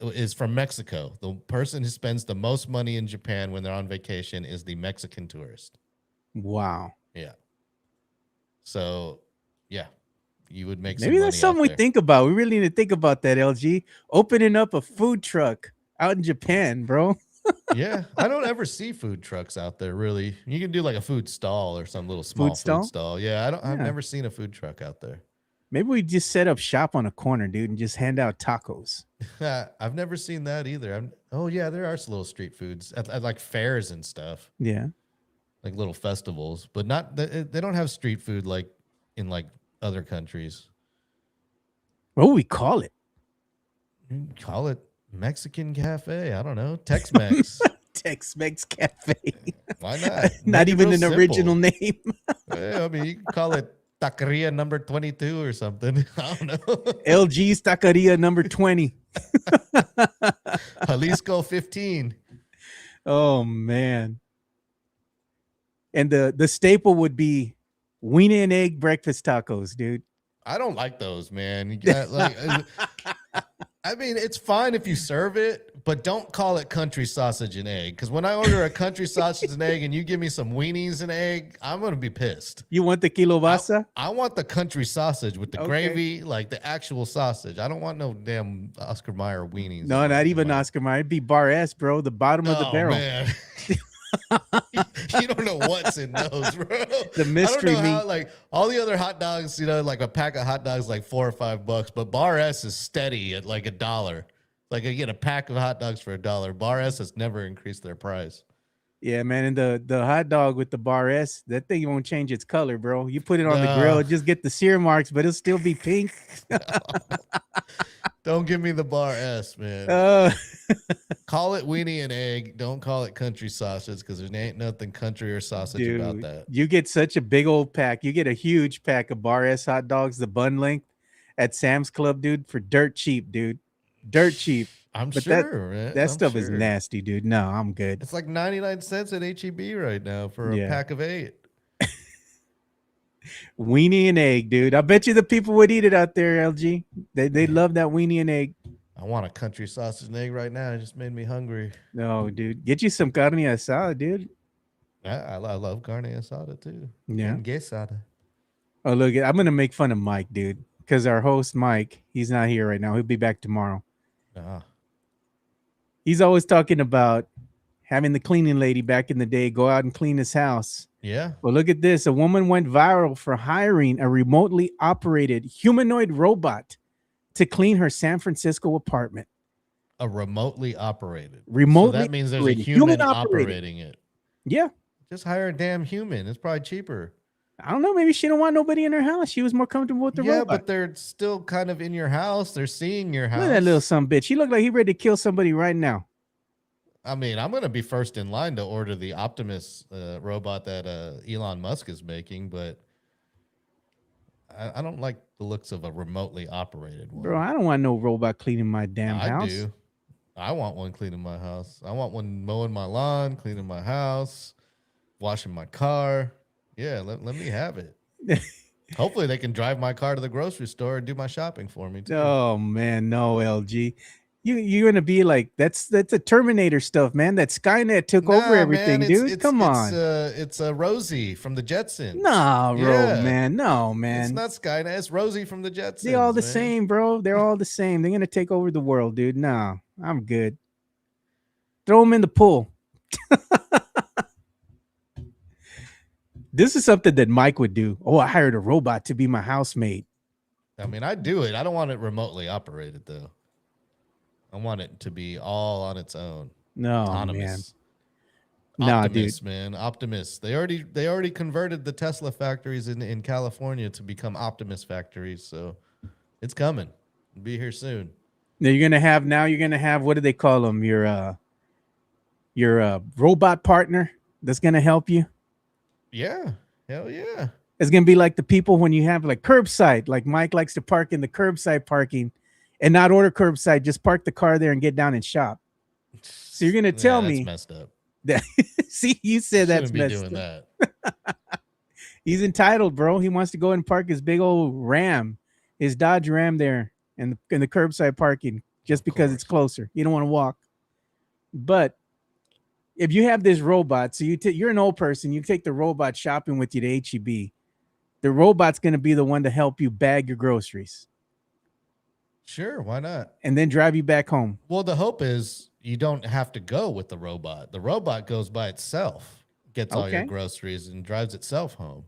is from Mexico. The person who spends the most money in Japan when they're on vacation is the Mexican tourist. Wow. Yeah. So, yeah, you would make Maybe that's something we think about. We really need to think about that, LG. Opening up a food truck out in Japan, bro. Yeah, I don't ever see food trucks out there, really. You can do like a food stall or some little small food stall. Yeah, I've never seen a food truck out there. Maybe we just set up shop on a corner, dude, and just hand out tacos. I've never seen that either. Oh, yeah, there are some little street foods at like fairs and stuff. Yeah. Like little festivals, but they don't have street food like in like other countries. What would we call it? You can call it Mexican cafe. I don't know. Tex-Mex. Tex-Mex cafe. Why not? Not even an original name. Yeah, I mean, you can call it Taqueria number 22 or something. I don't know. LG's Taqueria number 20. Jalisco 15. Oh, man. And the staple would be weenie and egg breakfast tacos, dude. I don't like those, man. You got, like, I mean, it's fine if you serve it, but don't call it country sausage and egg. Because when I order a country sausage and egg and you give me some weenies and egg, I'm going to be pissed. You want the kielbasa? I want the country sausage with the gravy, like the actual sausage. I don't want no damn Oscar Mayer weenies. No, not even Oscar Mayer. It'd be Bar S, bro. The bottom of the barrel. Man. You don't know what's in those, bro. The mystery I don't know meat. how, like all the other hot dogs, you know, like a pack of hot dogs, like $4 or $5, but Bar S is steady at like $1. Like you get a pack of hot dogs for $1. Bar S has never increased their price. Yeah, man. And the hot dog with the Bar S, that thing won't change its color, bro. You put it on the grill, just get the sear marks, but it'll still be pink. Don't give me the Bar S, man. Call it weenie and egg. Don't call it country sausage because there ain't nothing country or sausage about that. You get such a big old pack. You get a huge pack of Bar S hot dogs, the bun length at Sam's Club, dude, for dirt cheap, dude. Dirt cheap. But sure, man. That stuff is nasty, dude. No, I'm good. It's like 99 cents at HEB right now for a pack of 8. Weenie and egg, dude. I bet you the people would eat it out there, LG. They love that weenie and egg. I want a country sausage and egg right now. It just made me hungry. No, dude. Get you some carne asada, dude. I love carne asada too. Yeah. And quesada. Oh, look, I'm going to make fun of Mike, dude, because our host, Mike, he's not here right now. He'll be back tomorrow. He's always talking about having the cleaning lady back in the day go out and clean his house. Yeah. Well, look at this. A woman went viral for hiring a remotely operated humanoid robot to clean her San Francisco apartment. A remotely operated. Remotely So that means there's operated. a human Human operated. operating it. Yeah. Just hire a damn human. It's probably cheaper. I don't know. Maybe she don't want nobody in her house. She was more comfortable with the Yeah, robot. but they're still kind of in your house. They're seeing your house. Look at that little son bitch. He looked like he ready to kill somebody right now. I mean, I'm going to be first in line to order the Optimus robot that Elon Musk is making, but I don't like the looks of a remotely operated one. Bro, I don't want no robot cleaning my damn house. I do. I want one cleaning my house. I want one mowing my lawn, cleaning my house, washing my car. Yeah, let me have it. Hopefully they can drive my car to the grocery store and do my shopping for me too. Oh man, no, LG. You're gonna be like that's a Terminator stuff, man. That Skynet took over everything, man, dude. Come on. It's Rosie from the Jetsons. Nah, bro, Yeah. man. No, man. It's not Skynet. It's Rosie from the Jetsons. They're all the man. same, bro. They're all the same. They're gonna take over the world, dude. No, I'm good. Throw them in the pool. This is something that Mike would do. Oh, I hired a robot to be my housemaid. I mean, I do it. I don't want it remotely operated though. I want it to be all on its own. No, Autonomous. man. Nah, Optimus, dude. man. Optimus. They already converted the Tesla factories in California to become Optimus factories, so it's coming. It'll be here soon. Now you're gonna have what do they call them? Your robot partner that's gonna help you. Yeah. Hell yeah. It's gonna be like the people when you have like curbside, like Mike likes to park in the curbside parking and not order curbside, just park the car there and get down and shop. So you're gonna tell that's me messed up. that see, you said that's Shouldn't be messed doing up. that. He's entitled, bro. He wants to go and park his big old Ram, his Dodge Ram there in the curbside parking just because it's closer. You don't want to walk. But if you have this robot, so you're an old person, you take the robot shopping with you to HEB. The robot's going to be the one to help you bag your groceries Sure, why not? and then drive you back home. Well, the hope is you don't have to go with the robot. The robot goes by itself, gets all your Okay. groceries and drives itself home.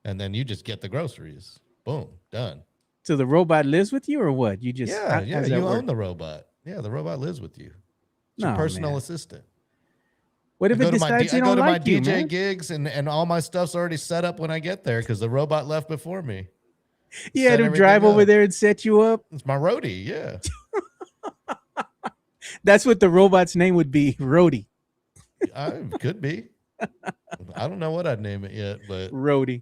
And then you just get the groceries. Boom, done. So the robot lives with you or what? You just Yeah, how yeah, does that you work? own the robot. Yeah, the robot lives with you. It's your No, personal man. assistant. What if I it go to my decides I you go don't to my like you, DJ man? gigs and all my stuff's already set up when I get there because the robot left before me. You had set him drive everything over up. there and set you up. It's my roadie, yeah. That's what the robot's name would be, Rhodey. Could be. I don't know what I'd name it yet, but Rhodey.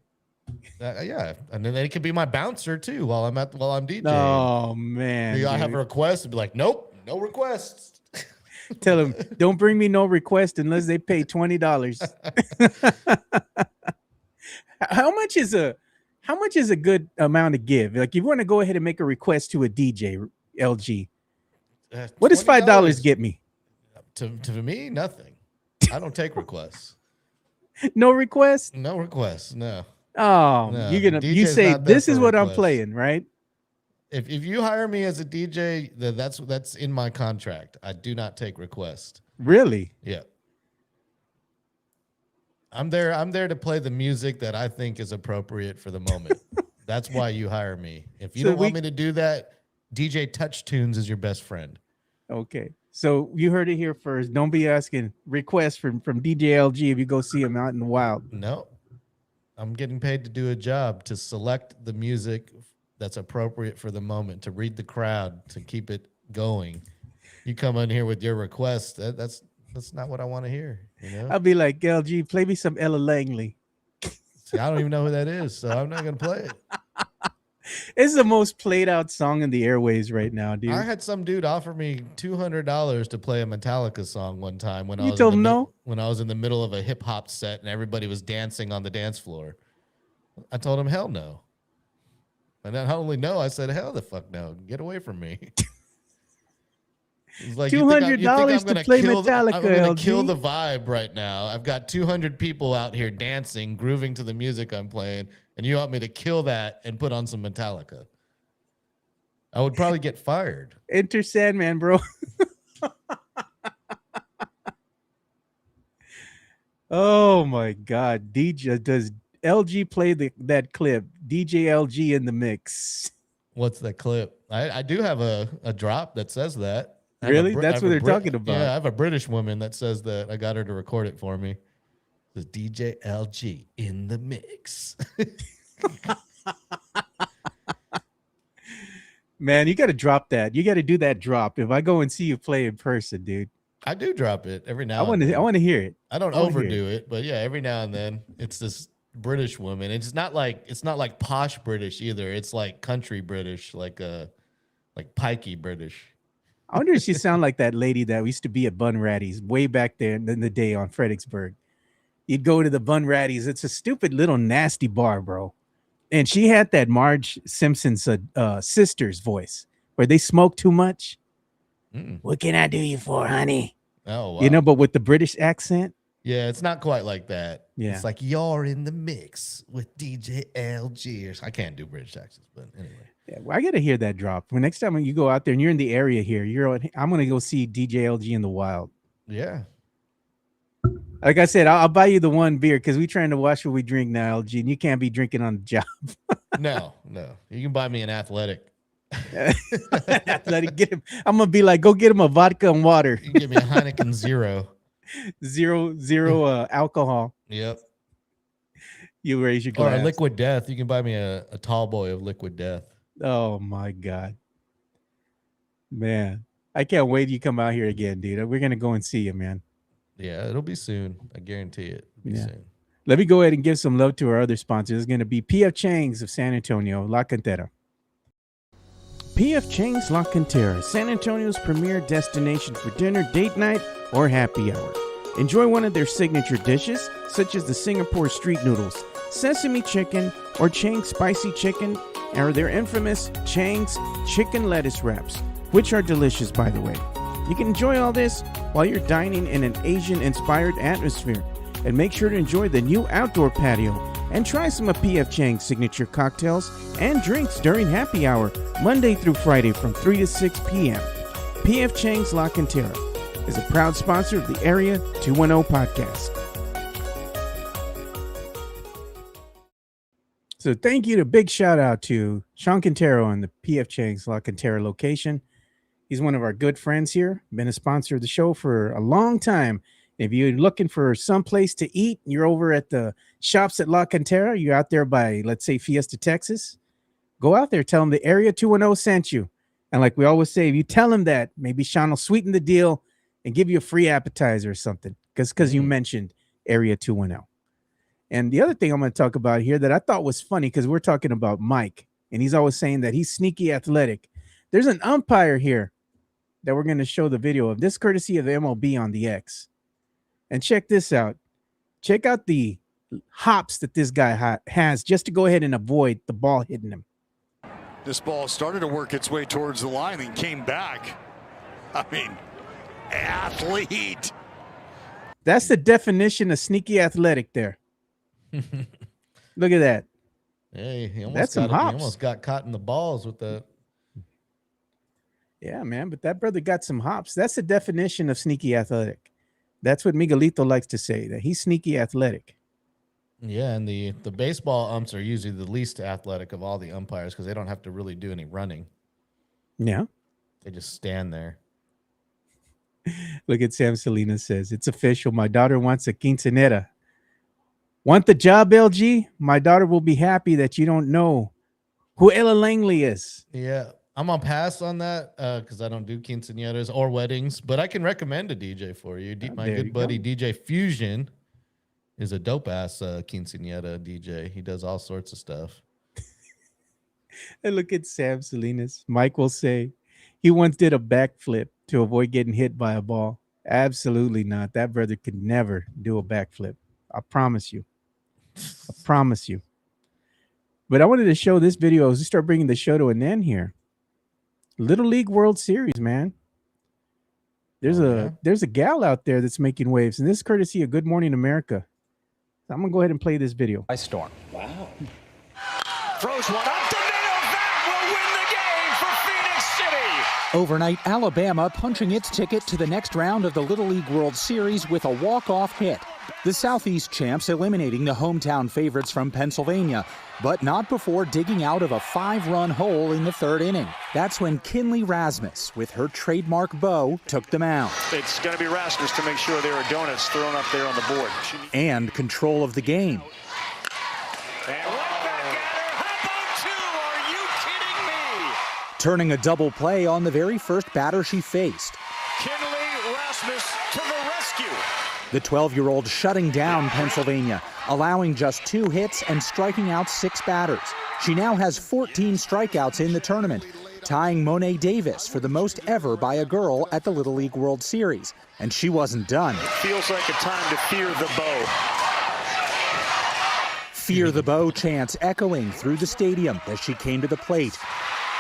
yeah, and then it could be my bouncer too while I'm DJing. Oh man. I have dude. a request and be like, nope, no requests. Tell him, don't bring me no request unless they pay $20. How much is a good amount to give? Like, if you want to go ahead and make a request to a DJ, LG, what does $5 get me? To me? Nothing. I don't take requests. No request? No requests. No. Oh, No, you DJ's say not there this is for what I'm requests. playing, right? If you hire me as a DJ, that's in my contract. I do not take requests. Really? Yeah. I'm there to play the music that I think is appropriate for the moment. That's why you hire me. If you So don't want me to do that, DJ Touch Tunes is your best friend. Okay. So you heard it here first. Don't be asking requests from DJ LG if you go see him out in the wild. No. I'm getting paid to do a job, to select the music that's appropriate for the moment, to read the crowd, to keep it going. You come in here with your request, that's not what I want to hear. You know? I'll be like, LG, play me some Ella Langley. See, I don't even know who that is, so I'm not gonna play it. It's the most played out song in the airways right now, dude. I had some dude offer me $200 to play a Metallica song one time when I You was told in him the no? when I was in the middle of a hip hop set and everybody was dancing on the dance floor. I told him hell no. And not only no, I said hell the fuck no. Get away from me. It's like, $200 to gonna play kill Metallica, I'm gonna LG? kill the vibe right now. I've got 200 people out here dancing, grooving to the music I'm playing, and you want me to kill that and put on some Metallica. I would probably get fired. Enter Sandman, bro. Oh my God. DJ, does LG play that clip? DJ LG in the mix. What's that clip? I do have a drop that says that. I have a Really? That's what they're talking about. Yeah, I have a British woman that says that I got her to record it for me. The DJ LG in the mix. Man, you got to drop that. You got to do that drop. If I go and see you play in person, dude, I do drop it every now I want and to. then. I want to hear it. I don't I wanna hear overdo it, but yeah, every now and then it's this British woman. It's not like posh British either. It's like country British, like pikey British. I wonder if she sound like that lady that used to be at Bun Ratty's way back there in the day on Fredericksburg. You'd go to the Bun Ratty's. It's a stupid little nasty bar, bro. And she had that Marge Simpson's sister's voice where they smoke too much. What can I do you for, honey? Oh, wow. You know, but with the British accent. Yeah, it's not quite like that. Yeah. It's like you're in the mix with DJ LG. I can't do British accents, but anyway. Yeah, well, I got to hear that drop. When next time you go out there and you're in the area here, I'm going to go see DJ LG in the wild. Yeah. Like I said, I'll buy you the one beer because we're trying to watch what we drink now, LG, and you can't be drinking on the job. No. You can buy me an athletic. Athletic, get him. I'm gonna be like, go get him a vodka and water. You can give me a Heineken Zero. zero alcohol. Yep. You raise your glass. Or a Liquid Death. You can buy me a tall boy of Liquid Death. Oh my God, man! I can't wait till you come out here again, dude. We're gonna go and see you, man. Yeah, it'll be soon. I guarantee it. It'll be soon. Let me go ahead and give some love to our other sponsors. It's going to be P.F. Chang's of San Antonio, La Cantera. P.F. Chang's La Cantera, San Antonio's premier destination for dinner, date night, or happy hour. Enjoy one of their signature dishes, such as the Singapore street noodles, sesame chicken, or Chang's spicy chicken, or their infamous Chang's chicken lettuce wraps, which are delicious, by the way. You can enjoy all this while you're dining in an Asian-inspired atmosphere. And make sure to enjoy the new outdoor patio and try some of P.F. Chang's signature cocktails and drinks during happy hour, Monday through Friday from 3 to 6 p.m. P.F. Chang's La Cantera is a proud sponsor of the Area 210 podcast. So thank you to big shout out to Sean Quintero on the P.F. Chang's La Cantera location. He's one of our good friends here, been a sponsor of the show for a long time. If you're looking for some place to eat, you're over at the shops at La Cantera, you're out there by, let's say, Fiesta, Texas, go out there, tell them the Area 210 sent you. And like we always say, if you tell them that, maybe Sean will sweeten the deal and give you a free appetizer or something because you mentioned Area 210. And the other thing I'm going to talk about here that I thought was funny because we're talking about Mike, and he's always saying that he's sneaky athletic. There's an umpire here that we're going to show the video of, this courtesy of the MLB on the X. And check this out. Check out the hops that this guy has just to go ahead and avoid the ball hitting him. This ball started to work its way towards the line and came back. I mean, athlete. That's the definition of sneaky athletic there. Look at that. Hey, he That's some hops. He almost got caught in the balls with that. Yeah, man, but that brother got some hops. That's the definition of sneaky athletic. That's what Miguelito likes to say, that he's sneaky athletic. Yeah, and the baseball umps are usually the least athletic of all the umpires because they don't have to really do any running. Yeah. They just stand there. Look at Sam Salinas says, it's official. My daughter wants a quinceanera. Want the job, LG? My daughter will be happy that you don't know who Ella Langley is. Yeah. I'm on pass on that because I don't do quinceañeras or weddings, but I can recommend a DJ for you. My good buddy DJ Fusion is a dope ass quinceañera DJ. He does all sorts of stuff. And look at Sam Salinas. Mike will say he once did a backflip to avoid getting hit by a ball. Absolutely not. That brother could never do a backflip. I promise you. I promise you. But I wanted to show this video as we start bringing the show to an end here. Little League World Series, man. There's a gal out there that's making waves, and this is courtesy of Good Morning America. I'm gonna go ahead and play this video. By storm. Wow. Throws one up the middle. That will win the game for Phoenix City. Overnight, Alabama punching its ticket to the next round of the Little League World Series with a walk-off hit. The Southeast champs eliminating the hometown favorites from Pennsylvania, but not before digging out of a 5-run hole in the third inning. That's when Kinley Rasmus, with her trademark bow, took them out. It's going to be Rasmus to make sure there are donuts thrown up there on the board. And control of the game. And right back at her. How about 2? Are you kidding me? Turning a double play on the very first batter she faced. Kinley Rasmus to the rescue. The 12-year-old shutting down Pennsylvania, allowing just 2 hits and striking out 6 batters. She now has 14 strikeouts in the tournament, tying Monet Davis for the most ever by a girl at the Little League World Series. And she wasn't done. Feels like a time to fear the bow. Fear the bow chants echoing through the stadium as she came to the plate.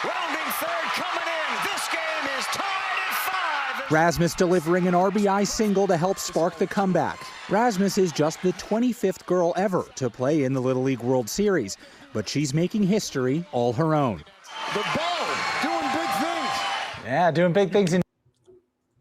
Rounding third coming in. This game is tied at 5. Rasmus delivering an RBI single to help spark the comeback. Rasmus is just the 25th girl ever to play in the Little League World Series, but she's making history all her own. The bow doing big things. Yeah, doing big things.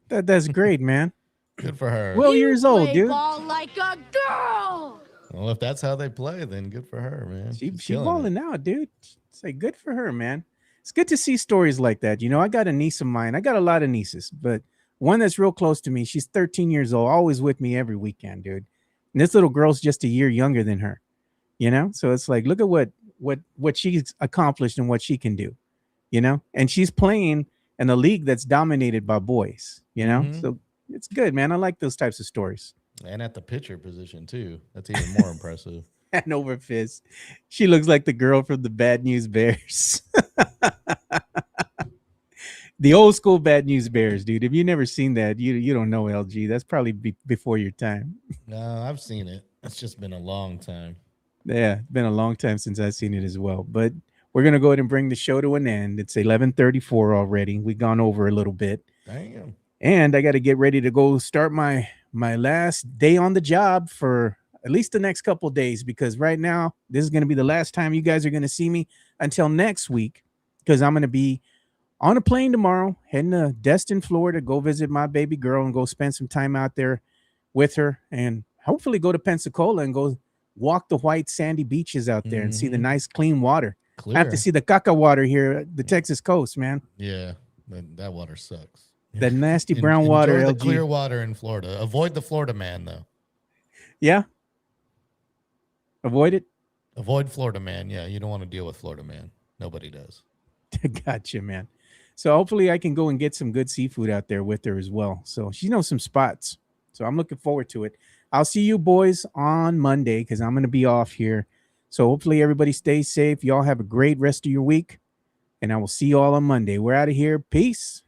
That's great, man. Good for her. Well, years old, dude. Ball like a girl. Well, if that's how they play, then good for her, man. She balling out, dude. Say good for her, man. It's good to see stories like that. You know, I got a niece of mine. I got a lot of nieces, but one that's real close to me. She's 13 years old, always with me every weekend, dude. And this little girl's just a year younger than her. You know, so it's like, look at what she's accomplished and what she can do. You know, and she's playing in a league that's dominated by boys. You know, so it's good, man. I like those types of stories. And at the pitcher position, too. That's even more impressive. And over Fizz. She looks like the girl from the Bad News Bears. The old school Bad News Bears, dude. If you've never seen that, you don't know LG. That's probably before your time. No, I've seen it. It's just been a long time. Yeah, it's been a long time since I've seen it as well. But we're going to go ahead and bring the show to an end. It's 11:34 already. We've gone over a little bit. Damn. And I got to get ready to go start my last day on the job for at least the next couple of days, because right now this is going to be the last time you guys are going to see me until next week, because I'm going to be on a plane tomorrow heading to Destin, Florida, go visit my baby girl and go spend some time out there with her, and hopefully go to Pensacola and go walk the white sandy beaches out there and see the nice clean water. Clear. I have to see the caca water here at the Texas coast, man. Yeah, that water sucks. That nasty brown water. Enjoy the LG. clear water in Florida. Avoid the Florida man, though. Yeah. Avoid it. Avoid Florida man. Yeah, you don't want to deal with Florida man. Nobody does. Gotcha, man. So hopefully I can go and get some good seafood out there with her as well. So she knows some spots. So I'm looking forward to it. I'll see you boys on Monday because I'm going to be off here. So hopefully everybody stays safe. Y'all have a great rest of your week. And I will see you all on Monday. We're out of here. Peace.